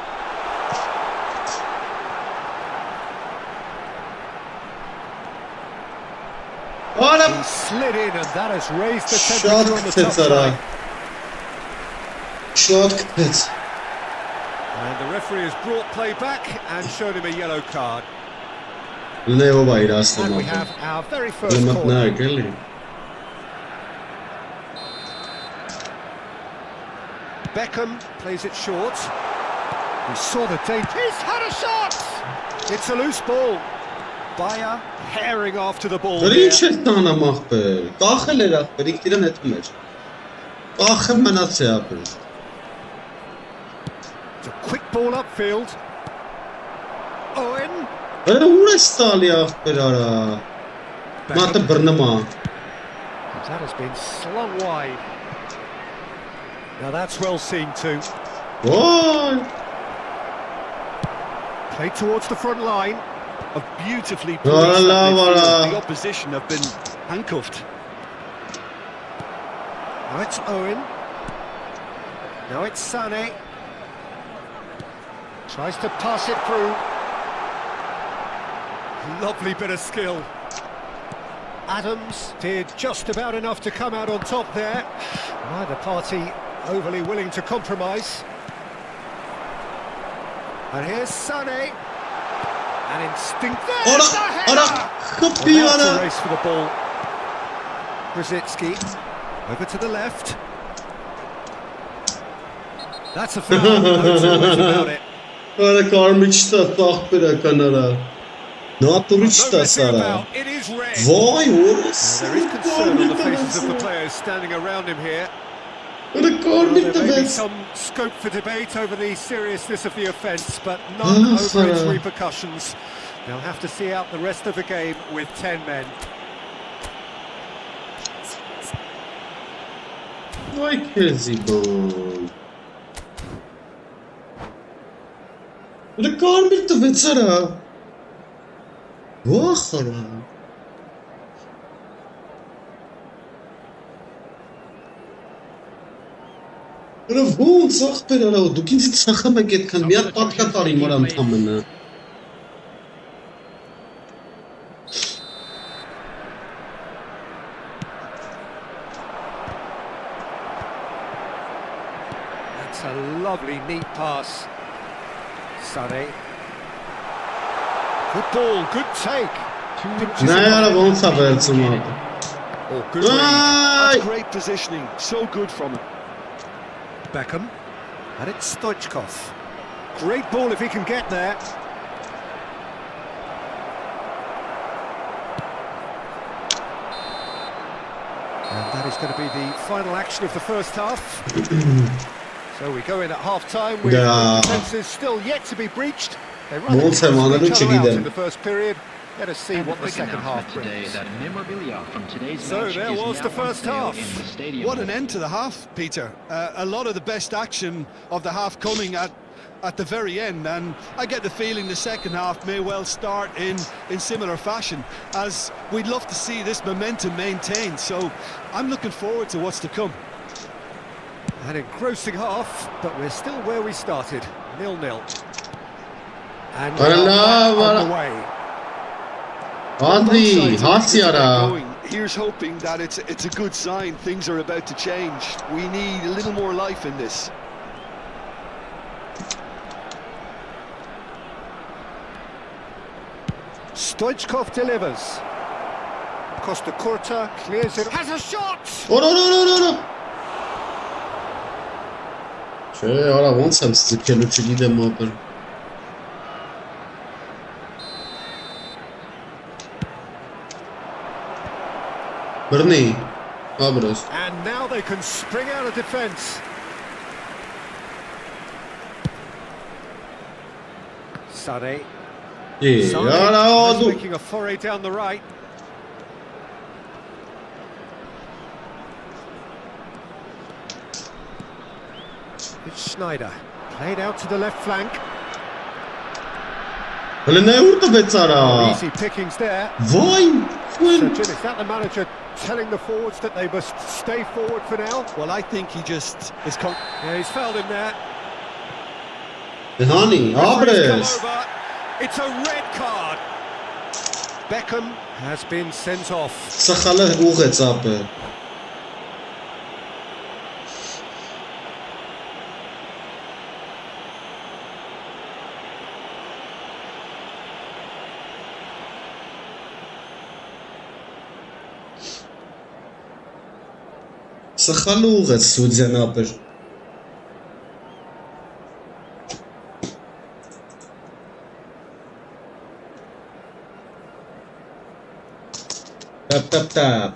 He slid in, and that has raised the temperature on the top line. Shortcut. And the referee has brought play back and shown him a yellow card. Ne o bayrağı aslında. And we have our very first Olmak ne corner. geldi? Beckham plays it short. He saw the danger. He's had a shot! It's a loose ball. Bayer herring after the ball. Drie çeltana mahbe. Daxil edək. Biriktirən etmir. Daxil mənə şey yapır. It's a quick ball upfield. Owen. Öyle uğraştı ya bir ara. Matı burnuma. That has been slung wide. Now that's well seen too. Vay. Played towards the front line. A beautifully Valla, placed midfield. valla. The opposition have been handcuffed. Now it's Owen. Now it's Sané. Tries to pass it through. Lovely bit of skill. Adams did just about enough to come out on top there. Neither party overly willing to compromise. And here's Sané. An instinct there. Ora, the header! ora, kapıyı Well, that's a ara. race for the ball. Brzezinski over to the left. That's a foul. No two ways about it. Öyle karmışta tak bir kanara. Ne No yapmışta messing sana? about. It is red. Vay orası. There is concern on the faces of the players standing around him here. Öyle Well, karmışta there may be ben. some scope for debate over the seriousness of the offence, but none over its repercussions. They'll have to see out the rest of the game with 10 men. Vay kezibon. Öyle karmışta ben sana. Vay xara. Öyle vun sax bir ara. Dukinci saxama getken miyat patka tarayım oram tamına. That's a lovely, neat pass. Sané. Good ball, good take. Ne ara bunu sabersin abi. Oh, good read. Vay. That's great positioning, so good from him. Beckham. And it's Stoichkov. Great ball if he can get there. And that is going to be the final action of the first half. So we go in at half-time with Yeah. defences still yet to be breached. They Bol run zamanı each other out gidelim. in the first period. Let us see And what a the quick second half announcement today brings. that memorabilia from today's So match there is was now the on first sale half. in the stadium. What an end to the half, Peter. A lot of the best action of the half coming at the very end, and I get the feeling the second half may well start in similar fashion, as we'd love to see this momentum maintained. So I'm looking forward to what's to come. An engrossing half, but we're still where we started. 0-0. And Allah, on the way. Hadi, Hasyara. Here's hoping that it's a good sign. Things are about to change. We need a little more life in this. Stoichkov delivers. Costa Curta clears it. Has a shot! Oh, no. Չէ, արա ոնց եմ ստիքելու չգիտեմ ապր։ Բռնի, աբրոս։ And now they can spring out of defence. Sade. Արա դու։ Making a foray down the right. It's Schneider. Played out to the left flank. Easy pickings there. Vay! So, Jim, is that the manager telling the forwards that they must stay forward for now? Well, I think he just is... Yeah, he's fouled him there. Honey, abres. It's a red card. Beckham has been sent off. Սխալը ուղեց ապը։ Սխալը ուղեց սուդյան ապը։ Tap.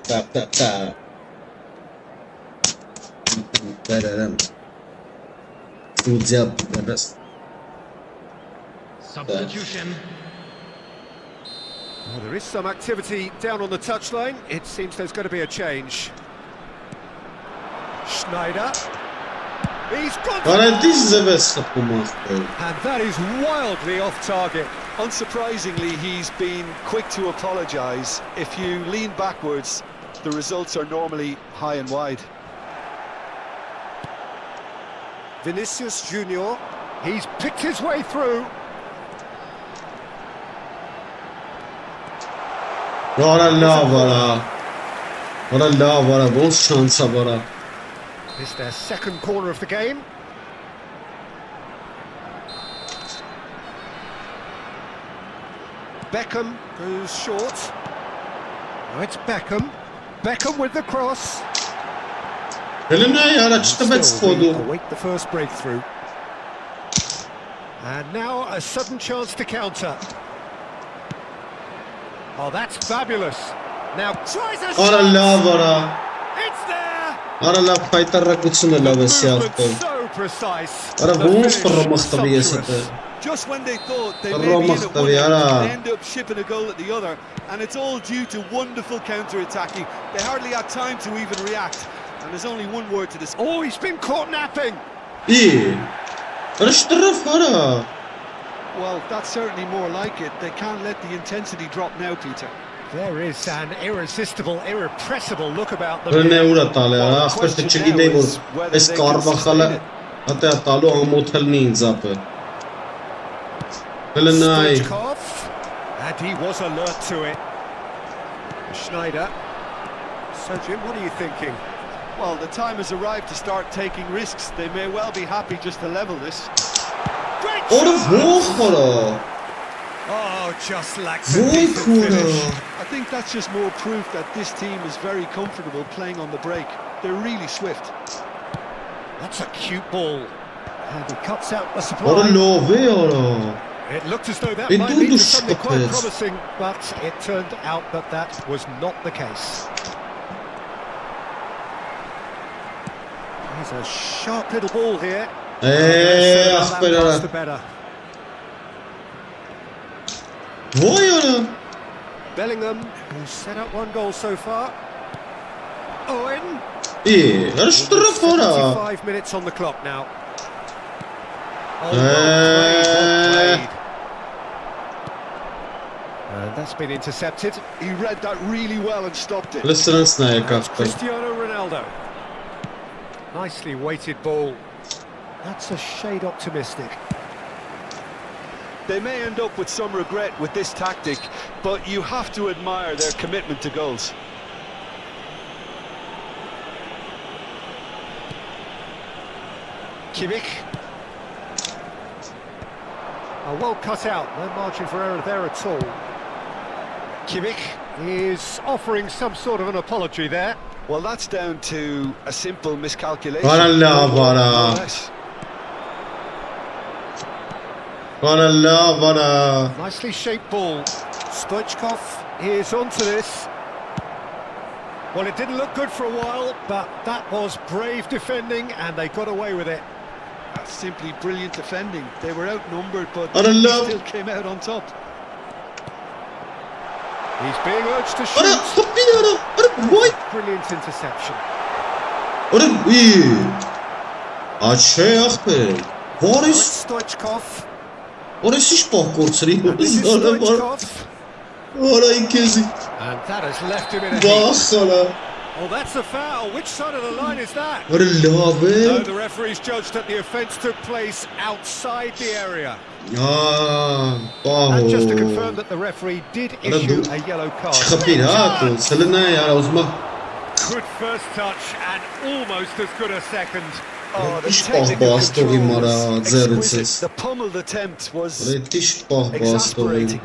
Substitution. Well, there is some activity down on the touchline. It seems there's going to be a change. Schneider. He's got This is the best performance. and that is wildly off target. Unsurprisingly, he's been quick to apologise. If you lean backwards, the results are normally high and wide. Vinicius Junior, he's picked his way through. Ոնց շանսա վրա։ It's their second corner of the game. Beckham goes short. Now it's Beckham. Beckham with the cross. Still, await the first breakthrough. And now a sudden chance to counter. Oh, that's fabulous. Now tries a shot. It's there. Movement so precise. The finish sumptuous. Just when they thought they may be in at one end, they end up shipping a goal at the other, and it's all due to wonderful counter-attacking. They hardly had time to even react, and there's only one word to this. Oh, he's been caught napping. Well, that's certainly more like it. They can't let the intensity drop now, Peter. There is an irresistible, irrepressible look about them. Stoichkov, and he was alert to it. Schneider. So, Jim, what are you thinking? Well, the time has arrived to start taking risks. They may well be happy just to level this. Great shot! Oh, just like the decent finish. I think that's just more proof that this team is very comfortable playing on the break. They're really swift. That's a cute ball. And he cuts out the supply. It looked as though that might lead to something quite promising, but it turned out that that was not the case. There's a sharp little ball here. Better. Bellingham, who's set up one goal so far. Owen. 75 minutes on the clock now. Oh, well played. And that's been intercepted. He read that really well and stopped it. That's Cristiano Ronaldo. Nicely weighted ball. That's a shade optimistic. They may end up with some regret with this tactic, but you have to admire their commitment to goals. Kimmich. Oh, well cut out, no margin for error there at all. Kimmich is offering some sort of an apology there. Well, that's down to a simple miscalculation. Nicely shaped ball. Stoichkov is onto this. Well, it didn't look good for a while, but that was brave defending, and they got away with it. That's simply brilliant defending. They were outnumbered, but they still came out on top. He's being urged to shoot. Brilliant interception. Stoichkov. Stoichkov. And that has left him in a heap. Oh, that's a foul. Which side of the line is that? No, the referee's judged that the offence took place outside the area. And just to confirm that the referee did issue a yellow card. Good first touch and almost as good a second. Oh, the technical control was exquisite. The pummeled attempt was exasperating.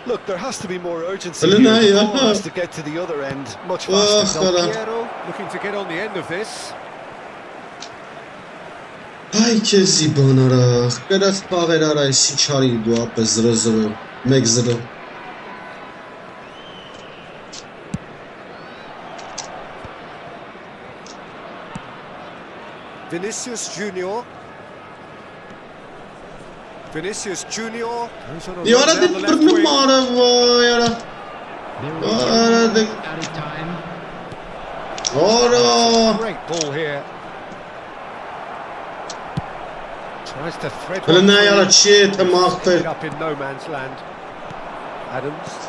Look, there has to be more urgency here. The ball has to get to the other end much faster. Piero looking to get on the end of this. Ai que zibanara, kada pavedara esse chari do apesrezro, megzro. Vinicius Junior. Vinicius Junior. E ora de pernamara, ora. Ora de. Ora. Great ball here. Tries to thread up in no man's land. Adams.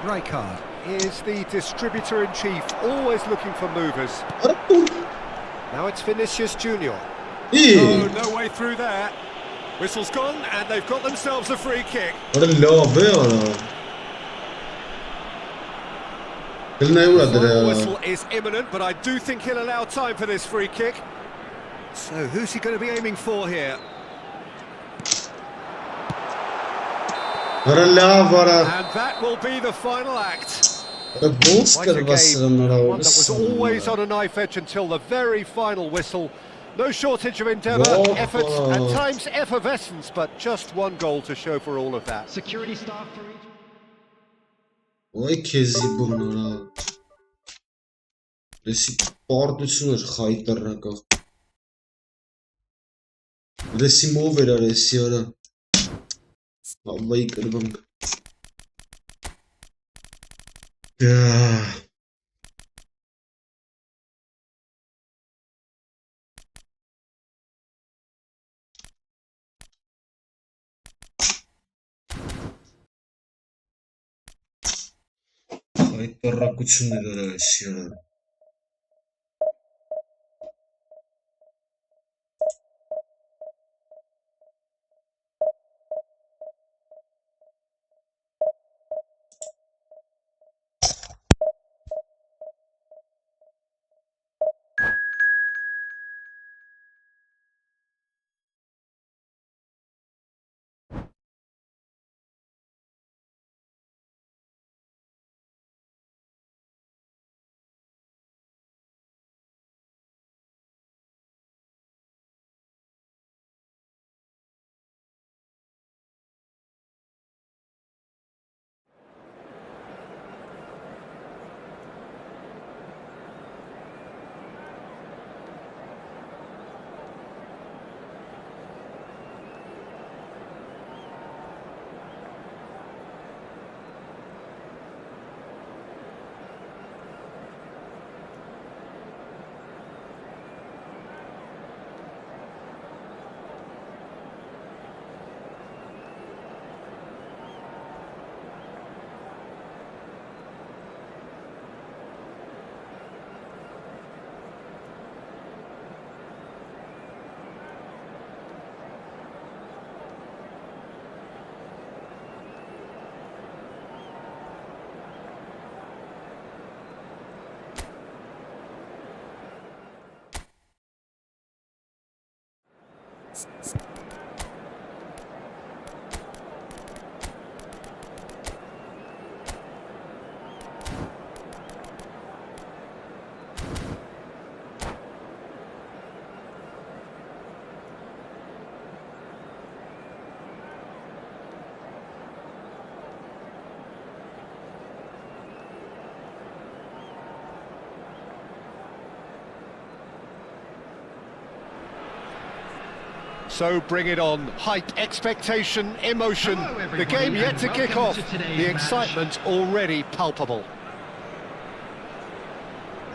Rijkaard is the distributor-in-chief, always looking for movers. Now it's Vinicius Junior. Oh, no way through there. Whistle's gone, and they've got themselves a free kick. The whistle is imminent, but I do think he'll allow time for this free kick. So who's he going to be aiming for here? And that will be the final act. Quite a game, one that was always on a knife edge until the very final whistle. No shortage of endeavour, effort, at times effervescence, but just one goal to show for all of that. Security stop for each. Ой, քեզի բանարա։ Դեսի պարտություն էր խայտարակա։ Դեսի մով էր արեսի արա։ Ավայի կրվանք։ Խայտարակություն էր արեսի արա։ So bring it on. Hype, expectation, emotion. The game yet to kick off. The excitement already palpable.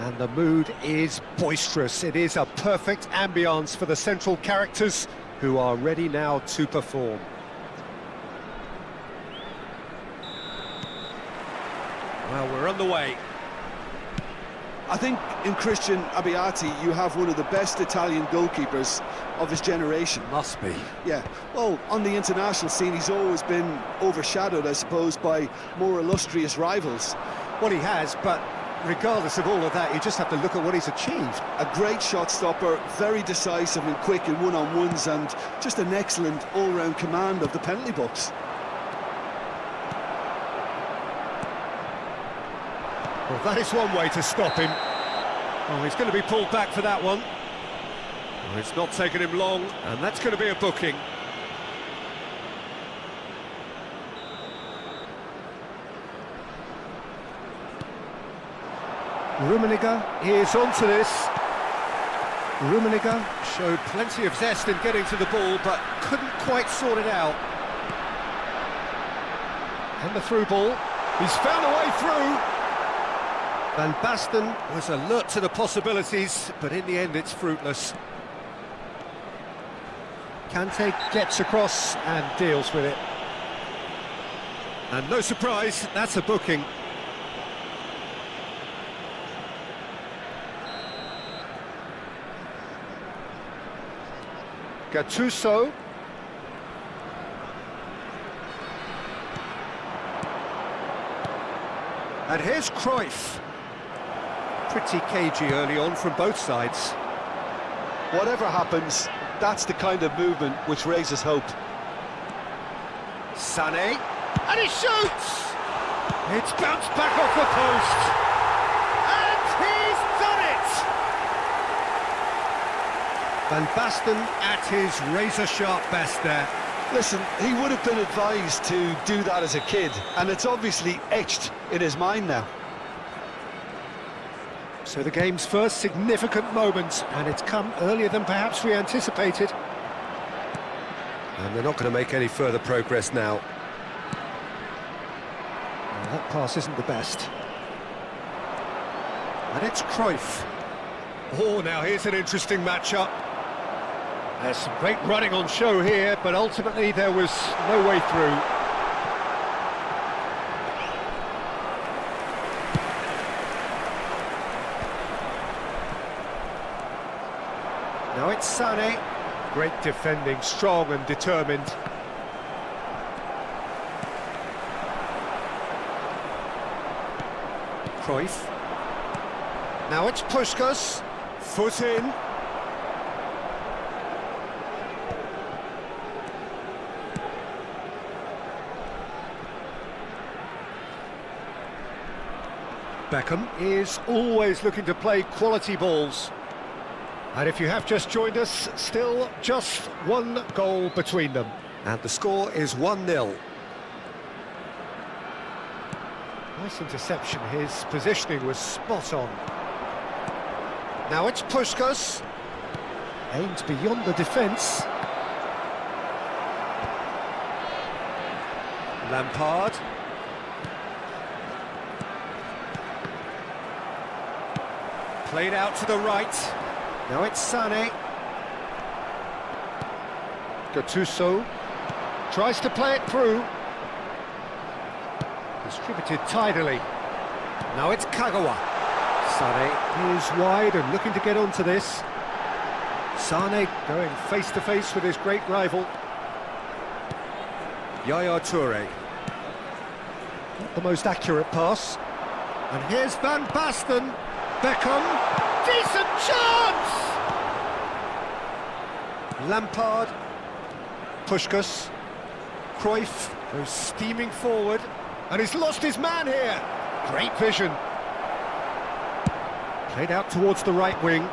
And the mood is boisterous. It is a perfect ambience for the central characters who are ready now to perform. Well, we're on the way. I think in Christian Abbiati you have one of the best Italian goalkeepers of his generation. Must be. Yeah, well, on the international scene he's always been overshadowed, I suppose, by more illustrious rivals. Well, he has, but regardless of all of that, you just have to look at what he's achieved. A great shot stopper, very decisive and quick in one-on-ones, and just an excellent all-round command of the penalty box. Well, that is one way to stop him. Oh, he's going to be pulled back for that one. Well, it's not taken him long, and that's going to be a booking. Rummenigge is onto this. Rummenigge showed plenty of zest in getting to the ball, but couldn't quite sort it out. And the through ball. He's found a way through. Van Basten was alert to the possibilities, but in the end it's fruitless. Kante gets across and deals with it. And no surprise, that's a booking. Gattuso. And here's Cruyff. Pretty cagey early on from both sides. Whatever happens, that's the kind of movement which raises hope. Sané, and he shoots! It's bounced back off the post, and he's done it! Van Basten at his razor-sharp best there. Listen, he would have been advised to do that as a kid, and it's obviously etched in his mind now. So the game's first significant moment, and it's come earlier than perhaps we anticipated. And they're not going to make any further progress now. Well, that pass isn't the best. And it's Cruyff. Oh, now here's an interesting matchup. There's some great running on show here, but ultimately there was no way through. Now it's Sané. Great defending, strong and determined. Cruyff. Now it's Puskas. Foot in. Beckham is always looking to play quality balls. And if you have just joined us, still just one goal between them. And the score is 1-0. Nice interception, his positioning was spot on. Now it's Puskas. Aims beyond the defence. Lampard. Played out to the right. Now it's Sané. Gattuso tries to play it through. Distributed tidily. Now it's Kagawa. Sané is wide and looking to get onto this. Sané going face to face with his great rival. Yaya Toure. Not the most accurate pass. And here's Van Basten. Beckham. Decent chance! Lampard. Puskás. Cruyff goes steaming forward. And he's lost his man here. Great vision. Played out towards the right wing.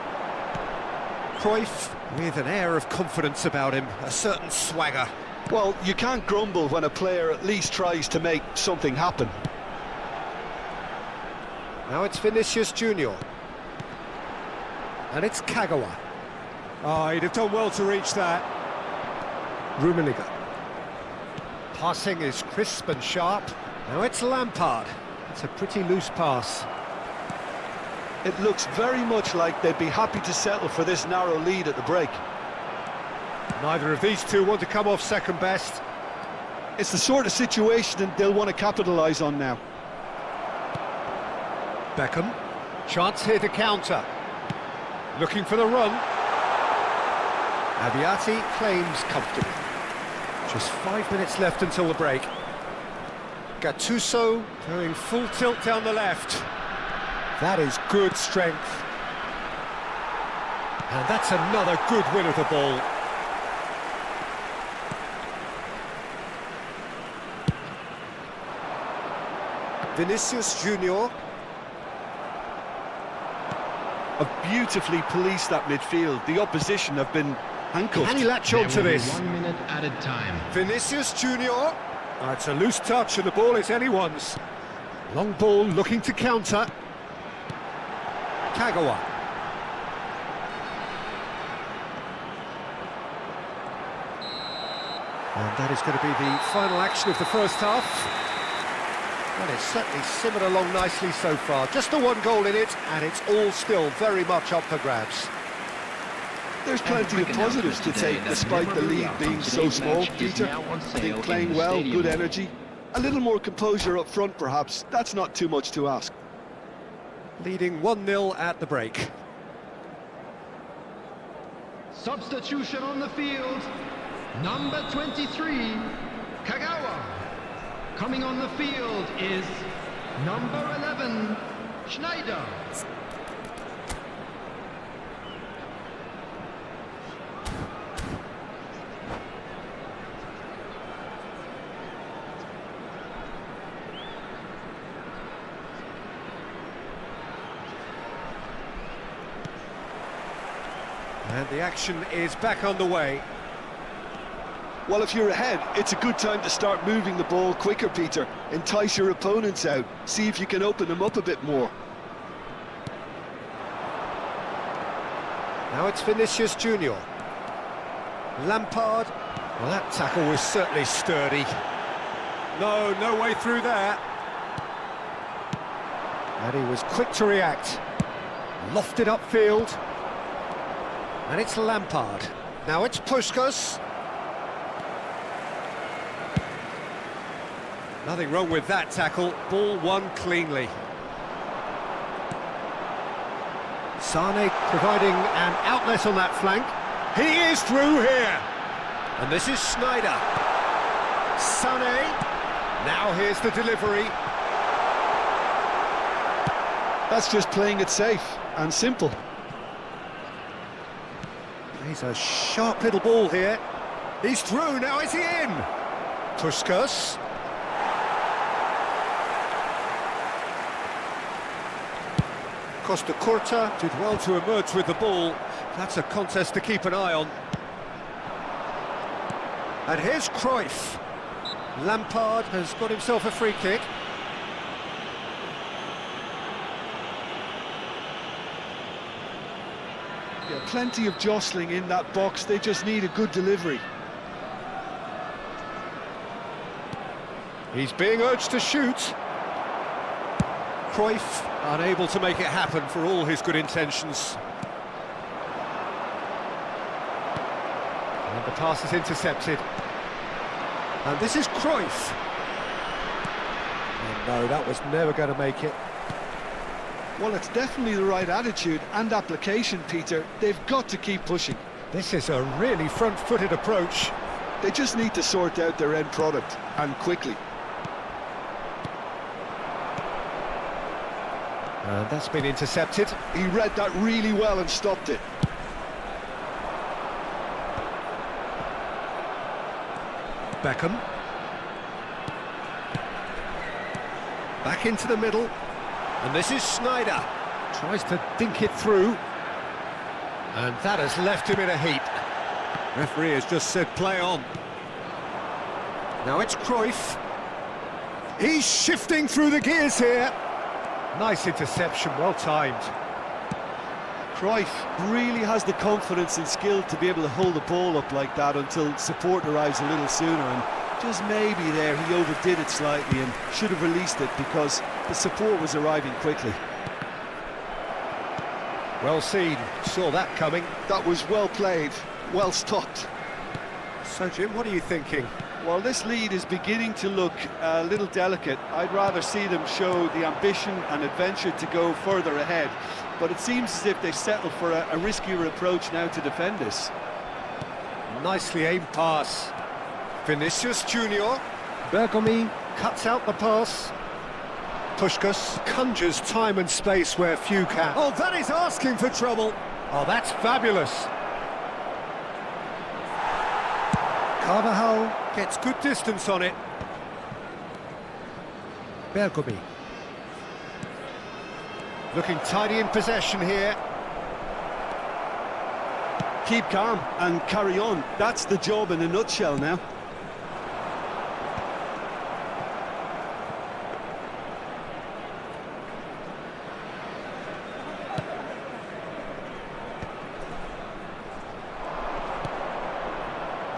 Cruyff with an air of confidence about him, a certain swagger. Well, you can't grumble when a player at least tries to make something happen. Now it's Vinicius Junior. And it's Kagawa. Oh, he'd have done well to reach that. Rummenigge. Passing is crisp and sharp. Now it's Lampard. It's a pretty loose pass. It looks very much like they'd be happy to settle for this narrow lead at the break. Neither of these two want to come off second best. It's the sort of situation that they'll want to capitalise on now. Beckham. Chance here to counter. Looking for the run. Abiati claims comfortably. Just 5 minutes left until the break. Gattuso going full tilt down the left. That is good strength. And that's another good win of the ball. Vinicius Junior. Have beautifully policed that midfield. The opposition have been handcuffed. Can he latch on to this? 1 minute added time. Vinicius Junior. Oh, it's a loose touch and the ball is anyone's. Long ball looking to counter. Kagawa. And that is going to be the final action of the first half. Well, it's certainly simmered along nicely so far. Just the one goal in it, and it's all still very much up for grabs. There's plenty of positives to take, despite the lead being so small, Peter. I think playing well, good energy. A little more composure up front, perhaps. That's not too much to ask. Leading 1-0 at the break. Substitution on the field. Number 23, Kagawa. Coming on the field is number 11, Schneider. And the action is back on the way. Well, if you're ahead, it's a good time to start moving the ball quicker, Peter. Entice your opponents out. See if you can open them up a bit more. Now it's Vinicius Junior. Lampard. Well, that tackle was certainly sturdy. No way through there. And he was quick to react. Lofted upfield. And it's Lampard. Now it's Puskás. Nothing wrong with that tackle. Ball won cleanly. Sane providing an outlet on that flank. He is through here. And this is Schneider. Sane. Now here's the delivery. That's just playing it safe and simple. He's a sharp little ball here. He's through, now is he in? Puskás. Costa Curta did well to emerge with the ball. That's a contest to keep an eye on. And here's Cruyff. Lampard has got himself a free kick. Yeah, plenty of jostling in that box. They just need a good delivery. He's being urged to shoot. Cruyff unable to make it happen for all his good intentions. And the pass is intercepted. And this is Cruyff. Oh no, that was never going to make it. Well, it's definitely the right attitude and application, Peter. They've got to keep pushing. This is a really front-footed approach. They just need to sort out their end product, and quickly. And that's been intercepted. He read that really well and stopped it. Beckham. Back into the middle. And this is Sneijder. Tries to dink it through. And that has left him in a heap. Referee has just said play on. Now it's Cruyff. He's shifting through the gears here. Nice interception, well timed. Cruyff really has the confidence and skill to be able to hold the ball up like that until support arrives a little sooner, and just maybe there he overdid it slightly and should have released it because the support was arriving quickly. Well seen, saw that coming. That was well played, well stopped. So Jim, what are you thinking? Well, this lead is beginning to look a little delicate. I'd rather see them show the ambition and adventure to go further ahead. But it seems as if they settled for a riskier approach now to defend this. Nicely aimed pass. Vinicius Junior. Bergomi cuts out the pass. Puskás conjures time and space where few can. Oh, that is asking for trouble. Oh, that's fabulous. Carvajal gets good distance on it. Bergomi. Looking tidy in possession here. Keep calm and carry on. That's the job in a nutshell now.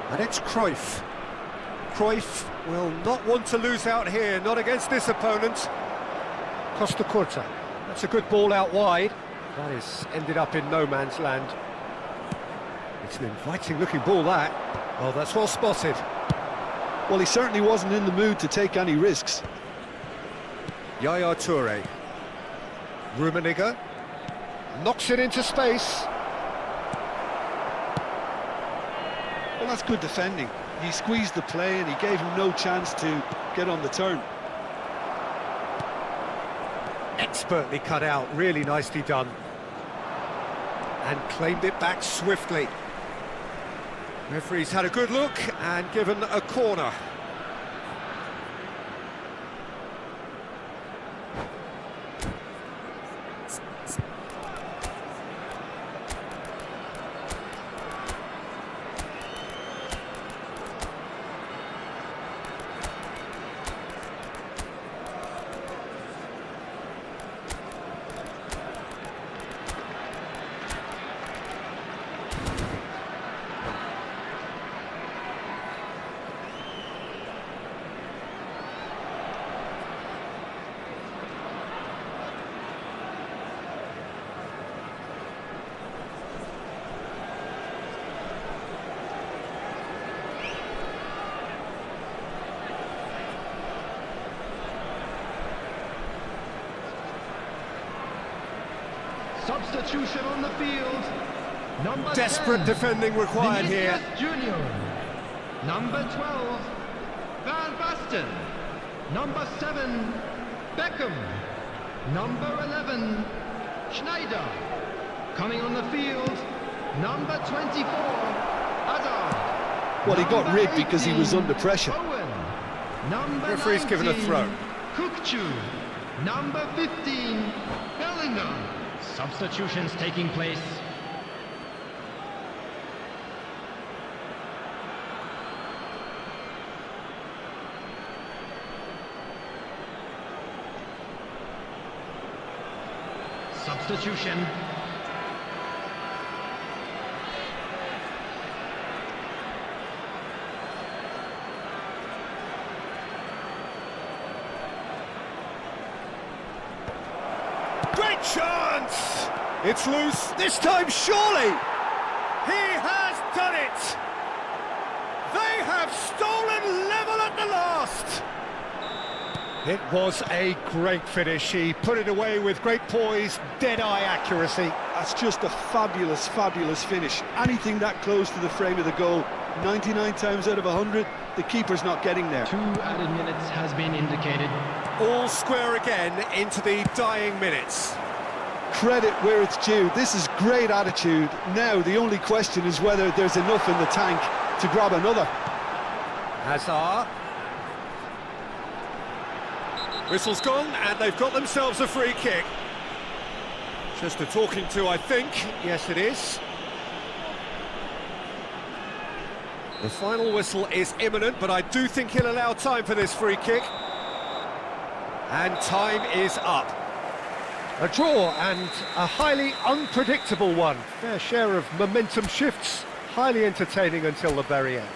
And it's Cruyff. Cruyff will not want to lose out here, not against this opponent. Costa Curta. That's a good ball out wide. That is ended up in no man's land. It's an inviting looking ball, that. Oh, that's well spotted. Well, he certainly wasn't in the mood to take any risks. Yaya Toure. Rummenigge knocks it into space. Well, that's good defending. He squeezed the play and he gave him no chance to get on the turn. Expertly cut out, really nicely done. And claimed it back swiftly. Referee's had a good look and given a corner. Substitution on the field. Number Desperate 10, defending required here. Vinicius Junior. Number 12, Van Basten. Number 7, Beckham. Number 11, Sneijder. Coming on the field, number 24, Hazard. Well, he got Number rigged because he was 18, under pressure. Owen. Number Referee's 19, given a throw. Kukçu. Number 15, Bellingham. Substitutions taking place. Substitution. Great chance! It's loose, this time surely! He has done it! They have stolen level at the last! It was a great finish. He put it away with great poise, dead-eye accuracy. That's just a fabulous, fabulous finish. Anything that close to the frame of the goal, 99 times out of 100, the keeper's not getting there. 2 added minutes has been indicated. All square again into the dying minutes. Credit where it's due. This is great attitude. Now the only question is whether there's enough in the tank to grab another. Hazard. Whistle's gone, and they've got themselves a free kick. Just a talking to, I think. Yes, it is. The final whistle is imminent, but I do think he'll allow time for this free kick. And time is up. A draw, and a highly unpredictable one. Fair share of momentum shifts, highly entertaining until the very end.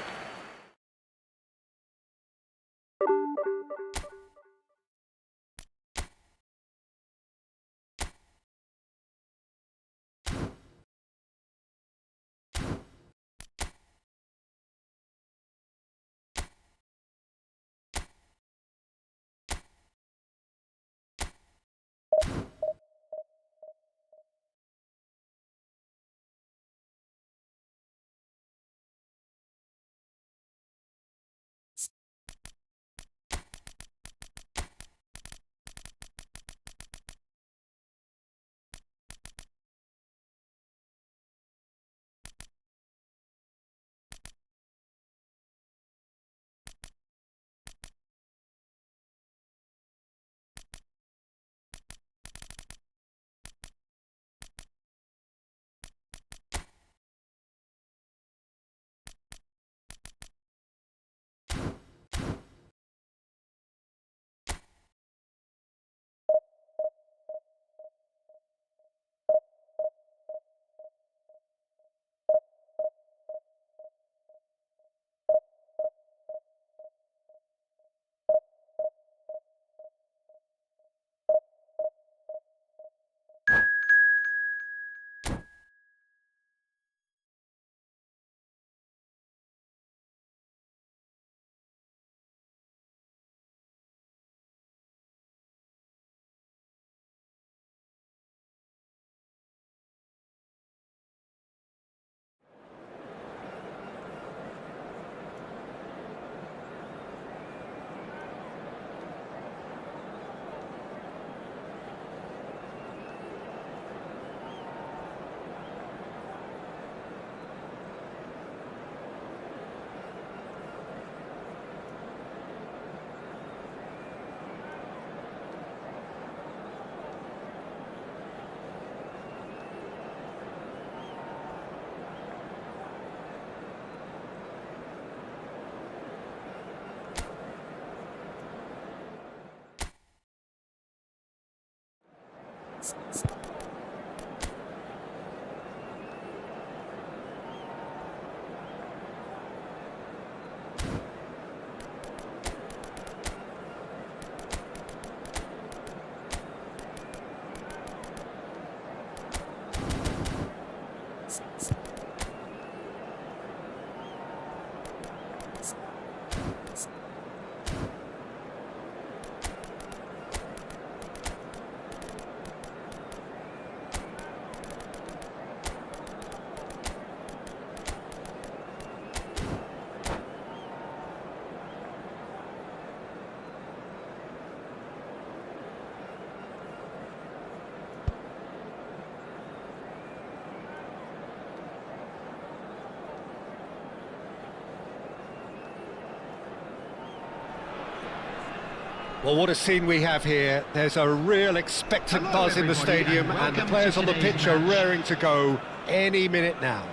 Well, what a scene we have here. There's a real expectant buzz in the stadium, and the players on the pitch are raring to go any minute now.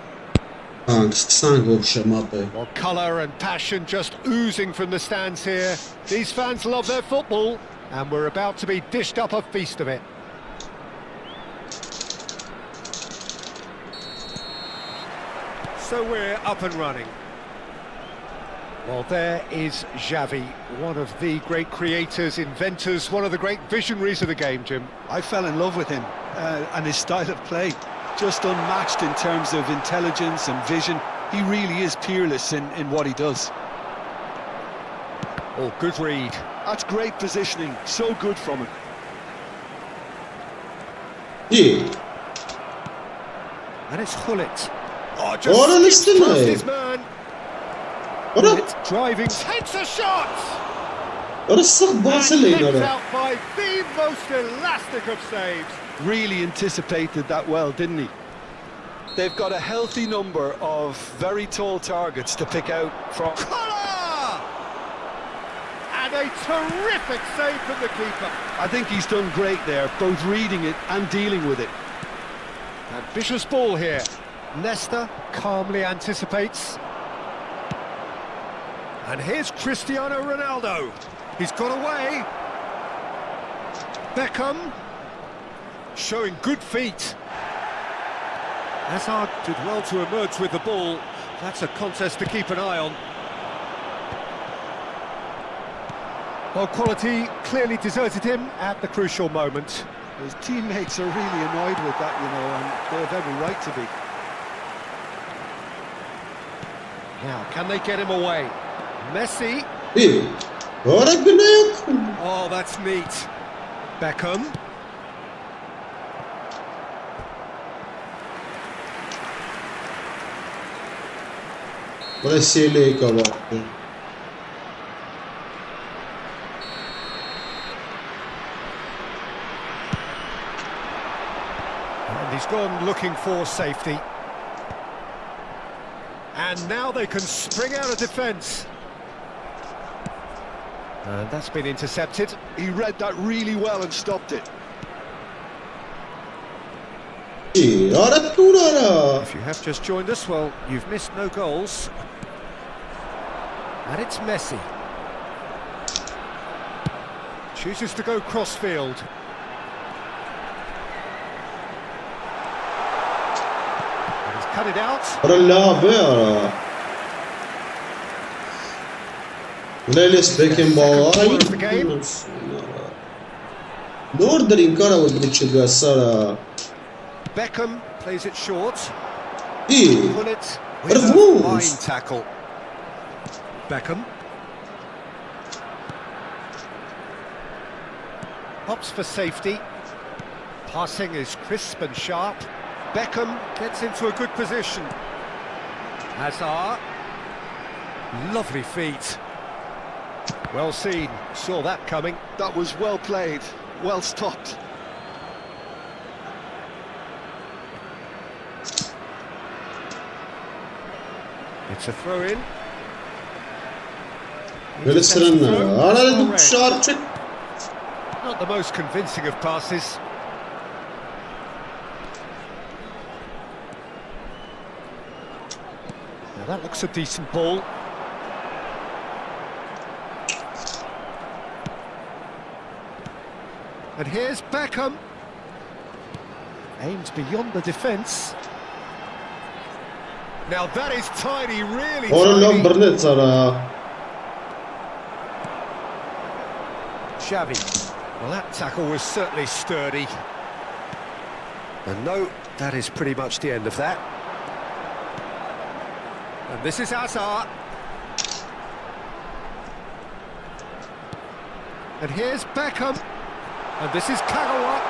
Well, colour and passion just oozing from the stands here. These fans love their football, and we're about to be dished up a feast of it. So we're up and running. Well, there is Xavi, one of the great creators, inventors, one of the great visionaries of the game, Jim. I fell in love with him and his style of play. Just unmatched in terms of intelligence and vision. He really is peerless in what he does. Oh, good read. That's great positioning, so good from him. Yeah. And it's Gullit. Oh, just past his man. What? Driving, takes a shot! What is so Barcelona? And out by the most elastic of saves. Really anticipated that well, didn't he? They've got a healthy number of very tall targets to pick out from. Collar! a terrific save from the keeper. I think he's done great there, both reading it and dealing with it. Ambitious ball here. Nesta calmly anticipates. And here's Cristiano Ronaldo. He's got away. Beckham. Showing good feet. Hazard did well to emerge with the ball. That's a contest to keep an eye on. Well, quality clearly deserted him at the crucial moment. His teammates are really annoyed with that, you know, and they have every right to be. Now, can they get him away? Messi. İyi. Olarak bir ne yok. Oh, that's neat. Beckham. Burası şeyle kapattı. And he's gone looking for safety. And now they can spring out of defence. And that's been intercepted. He read that really well and stopped it. İyi. Ara dur ara. If you have just joined us, well, you've missed no goals. And it's Messi. Chooses to go cross-field. And he's cut it out. Ara labe ara. Lelis Beckenbauer. Of the game. Nordar inkara odličega Sara. Beckham plays it short. İyi. Put it with a Revenge. fine tackle. Beckham. Hops for safety. Passing is crisp and sharp. Beckham gets into a good position. Hazard. Lovely feet. Well seen. Saw that coming. That was well played, well stopped. It's a throw-in. Böyle sıranlar. Ara dedim dışarı çek. Not the most convincing of passes. Now that looks a decent ball. And here's Beckham. Aimed beyond the defence. Now that is tiny, really Orada tiny. bir Sara. Xavi. Well, that tackle was certainly sturdy. And no, that is pretty much the end of that. And this is Hazard. And here's Beckham. And this is Kagawa.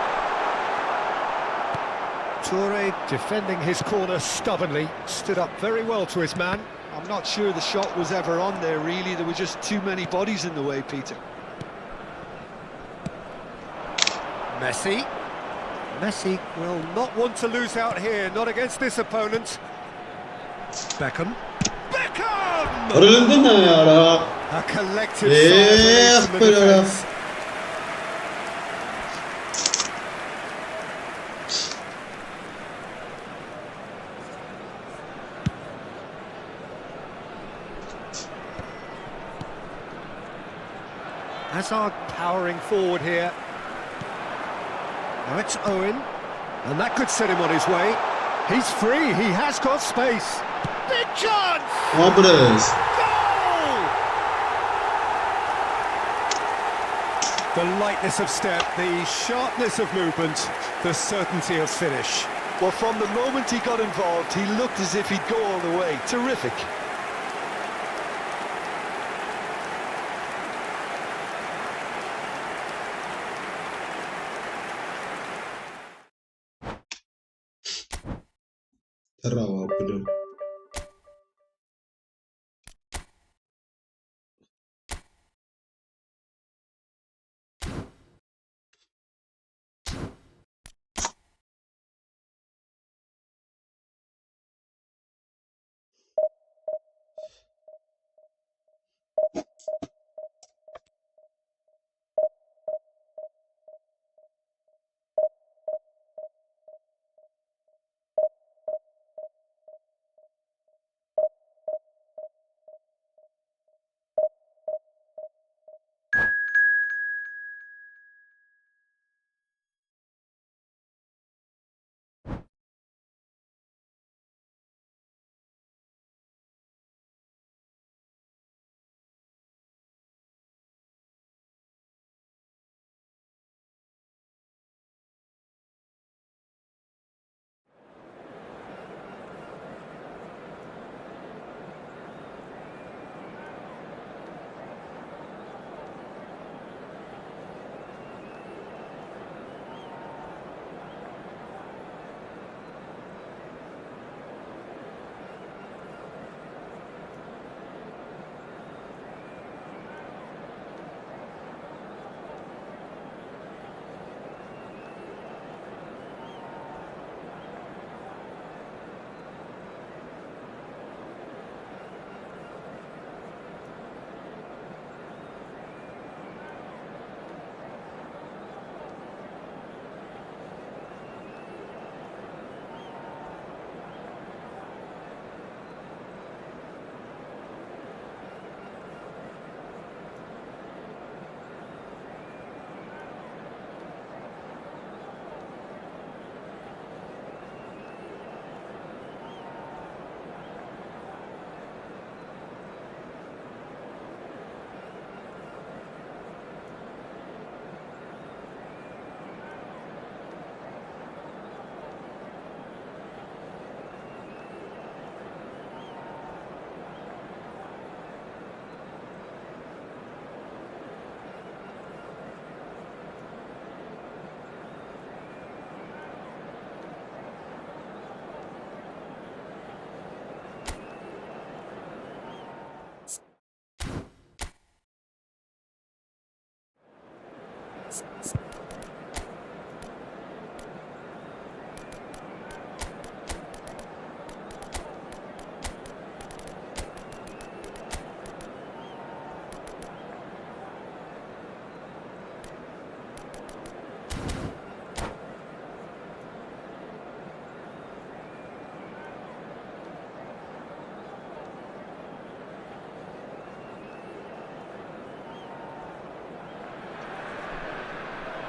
Toure defending his corner stubbornly. Stood up very well to his man. I'm not sure the shot was ever on there, really. There were just too many bodies in the way, Peter. Messi. Messi will not want to lose out here, not against this opponent. Beckham. Beckham! Oralarda ne ara? A collective sigh from the defence. Hazard powering forward here. Now it's Owen, and that could set him on his way. He's free, he has got space. Big chance! Abres. Goal! The lightness of step, the sharpness of movement, the certainty of finish. Well, from the moment he got involved, he looked as if he'd go all the way. Terrific. Bravo Abdul.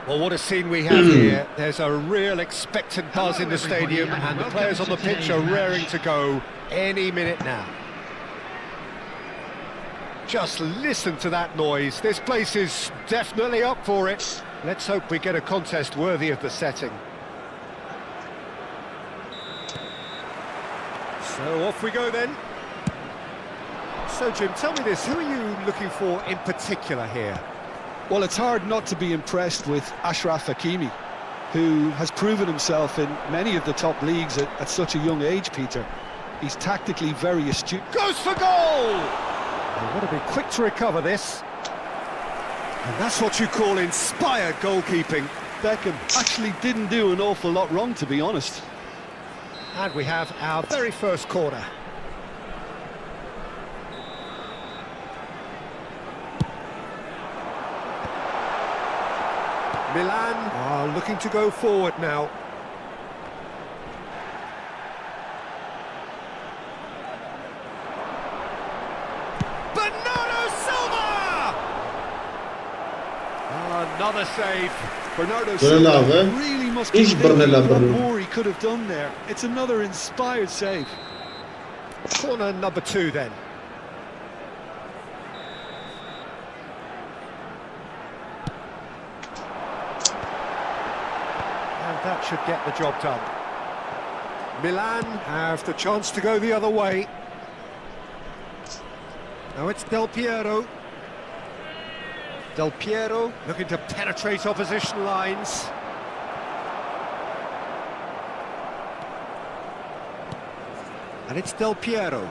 Well, what a scene we have here. There's a real expectant buzz in the stadium, and the players on the pitch are raring to go any minute now. Just listen to that noise. This place is definitely up for it. Let's hope we get a contest worthy of the setting. So off we go then. So Jim, tell me this, who are you looking for in particular here? Well, it's hard not to be impressed with Achraf Hakimi, who has proven himself in many of the top leagues at such a young age, Peter. He's tactically very astute. Goes for goal! They've got to be quick to recover this. And that's what you call inspired goalkeeping. Beckham actually didn't do an awful lot wrong, to be honest. And we have our very first corner. Milan are looking to go forward now. Bernardo Silva! Another save. Bernardo Silva Silva really must be thinking what more he could have done there. It's another inspired save. Corner number 2 then. And that should get the job done. Milan have the chance to go the other way. Now it's Del Piero. Del Piero looking to penetrate opposition lines. And it's Del Piero.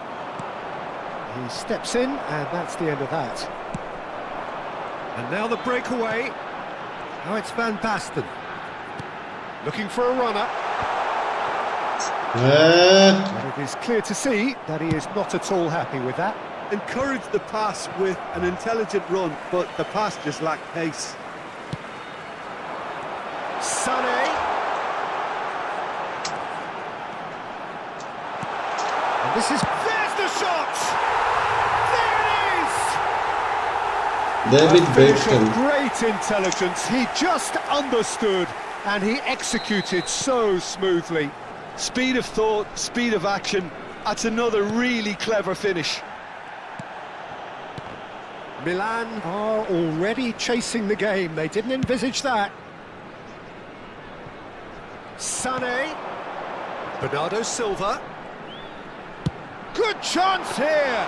He steps in, and that's the end of that. And now the breakaway. Now it's Van Basten. Looking for a runner. But it is clear to see that he is not at all happy with that. Encouraged the pass with an intelligent run, but the pass just lacked pace. Sané. And this is... There's the shot! There it is! David Beckham. Great intelligence. He just understood, and he executed so smoothly. Speed of thought, speed of action. That's another really clever finish. Milan are already chasing the game. They didn't envisage that. Sané. Bernardo Silva. Good chance here.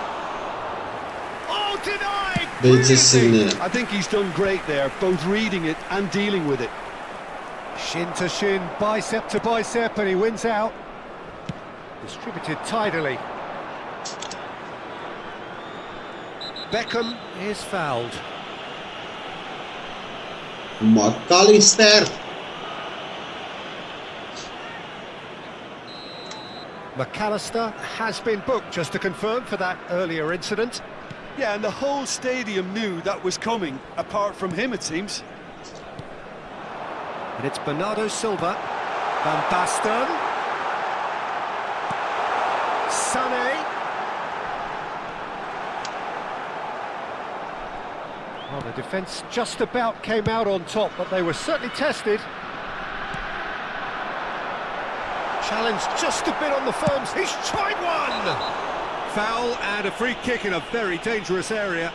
Oh, denied. Brilliantly. I think he's done great there, both reading it and dealing with it. Shin to shin, bicep to bicep, and he wins out. Distributed tidily. Beckham is fouled. McAllister. McAllister has been booked, just to confirm, for that earlier incident. Yeah, and the whole stadium knew that was coming, apart from him, it seems. And it's Bernardo Silva. Van Basten. Sané. Well, the defence just about came out on top, but they were certainly tested. Challenge just a bit on the firms. He's tried one! Foul and a free kick in a very dangerous area.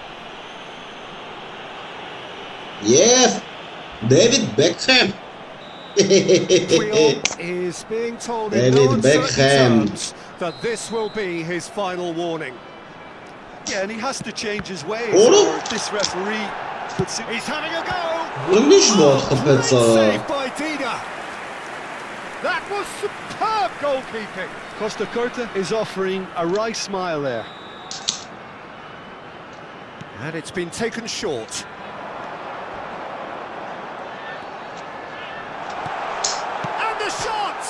Yeah, David Beckham. Puel is being told in no uncertain terms that this will be his final warning. Yeah, and he has to change his ways, or this referee could see... He's having a go! Great save by Dida! That was superb goalkeeping! Costa Curta is offering a wry smile there. And it's been taken short. And the shot!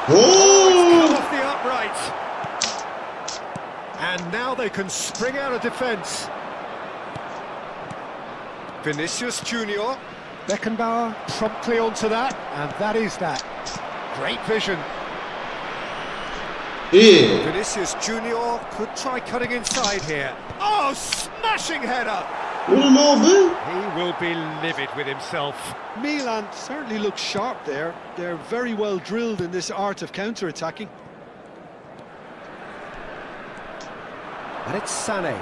Oh, it's come off the upright. And now they can spring out of defence. Vinicius Junior. Beckenbauer promptly onto that, and that is that. Great vision. Yeah. Vinicius Junior could try cutting inside here. Oh, smashing header! He will be livid with himself. Milan certainly look sharp there. They're very well drilled in this art of counter-attacking. And it's Sané.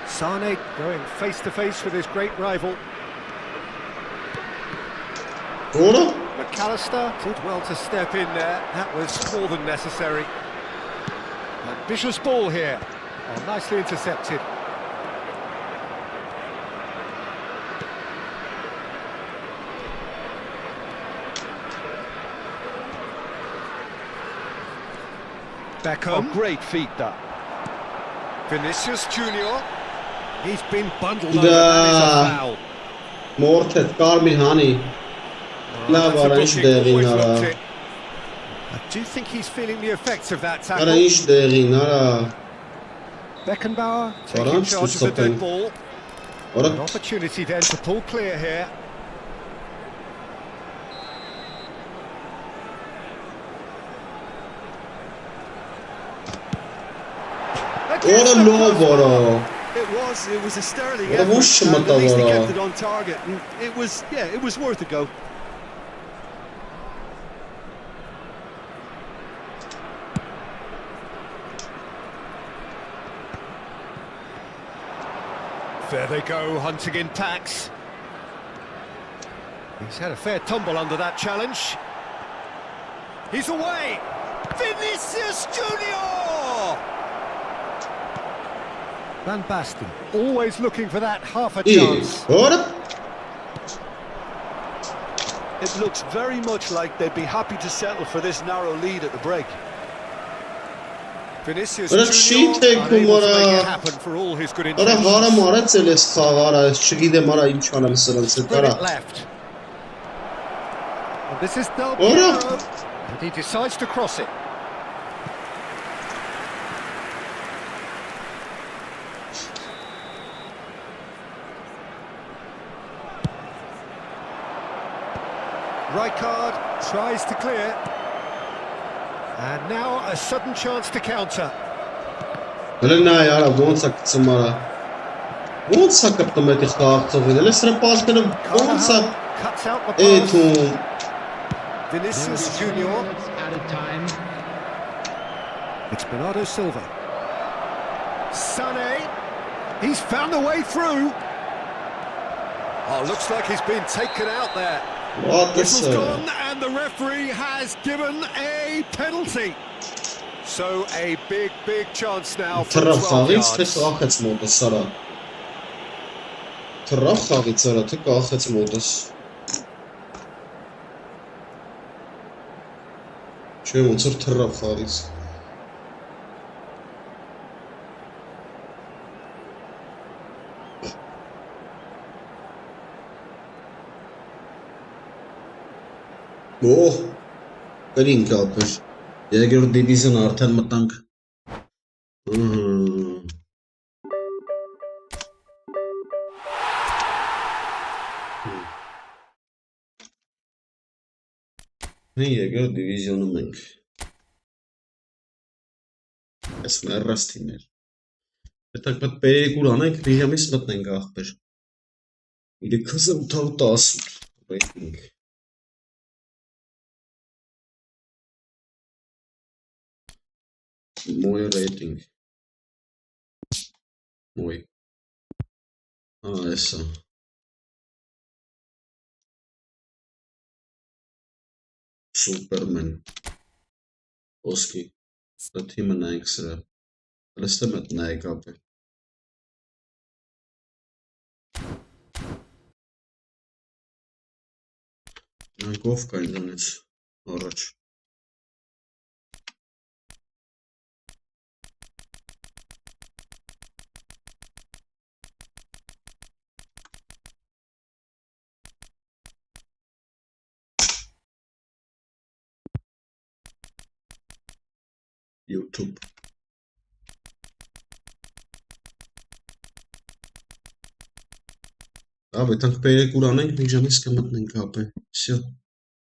Sané going face-to-face with his great rival. McAllister did well to step in there. That was more than necessary. Ambitious ball here. Oh, nicely intercepted. Beckham. Oh, great feat that. Vinicius Junior. He's been bundled over. That is a foul. Mortet, Carmihani. La That's a varış booking. Always değerinara. looked it. I do think he's feeling the effects of that tackle. Varış değerinara. Beckenbauer taking Varans charge of the dead stoppen. ball. An opportunity then to pull clear here. It was a sterling Ora effort, boş and mata at least he var kept ha. it on target, and it was worth a go. There they go, hunting in packs. He's had a fair tumble under that challenge. He's away! Vinicius Junior! Van Basten, always looking for that half a İyi. chance. Ora. It looks very much like they'd be happy to settle for this narrow lead at the break. Vinicius Ora Junior cheat unable to make kumara. it happen for all his good Ora vara intentions. mara celes xavara. Չգիտեմ արա ինչ անեմ սրանց հետ Spread արա. it left. And this is Del Ora. Piero. And he decides to cross it. Rijkaard tries to clear. And now a sudden chance to counter. Հələ նա արա ոնց է գցում արա. Ոնց է կպտում այդ խաղացողին։ Հələ սրան պասները ոնց է Cuts out the pass. էթում։ Vinicius Junior. Added time. It's Bernardo Silva. Sané. He's found a way through. Oh, looks like he's been taken out there. What is Whistle's gone and the referee has given a penalty. So a big chance now for Թռավ 12 խաղից թե yards. կախեց մոտս արա։ Թռավ խաղից արա թե կախեց մոտս։ Չէ ոնց որ թռավ խաղից։ Օհ, գրին կապեր։ Երկրորդ դիվիզիոն արդեն մտանք։ Երկրորդ դիվիզիոնում ենք։ Այս մեռաստիներ։ Պետք է պերեկուր անենք, ռեժիմից մտնենք ախպեր։ 3810 ռեյտինգ։ Мой рейтинг. Мой. Эсса. Супермен. Оски. Да тима на ексра. Рестемет на екапе. Говка индонец. Ороч. YouTube. Ավ, եթանք պերեկուր անենք, մի ժամից կմտնենք ապե, սյո։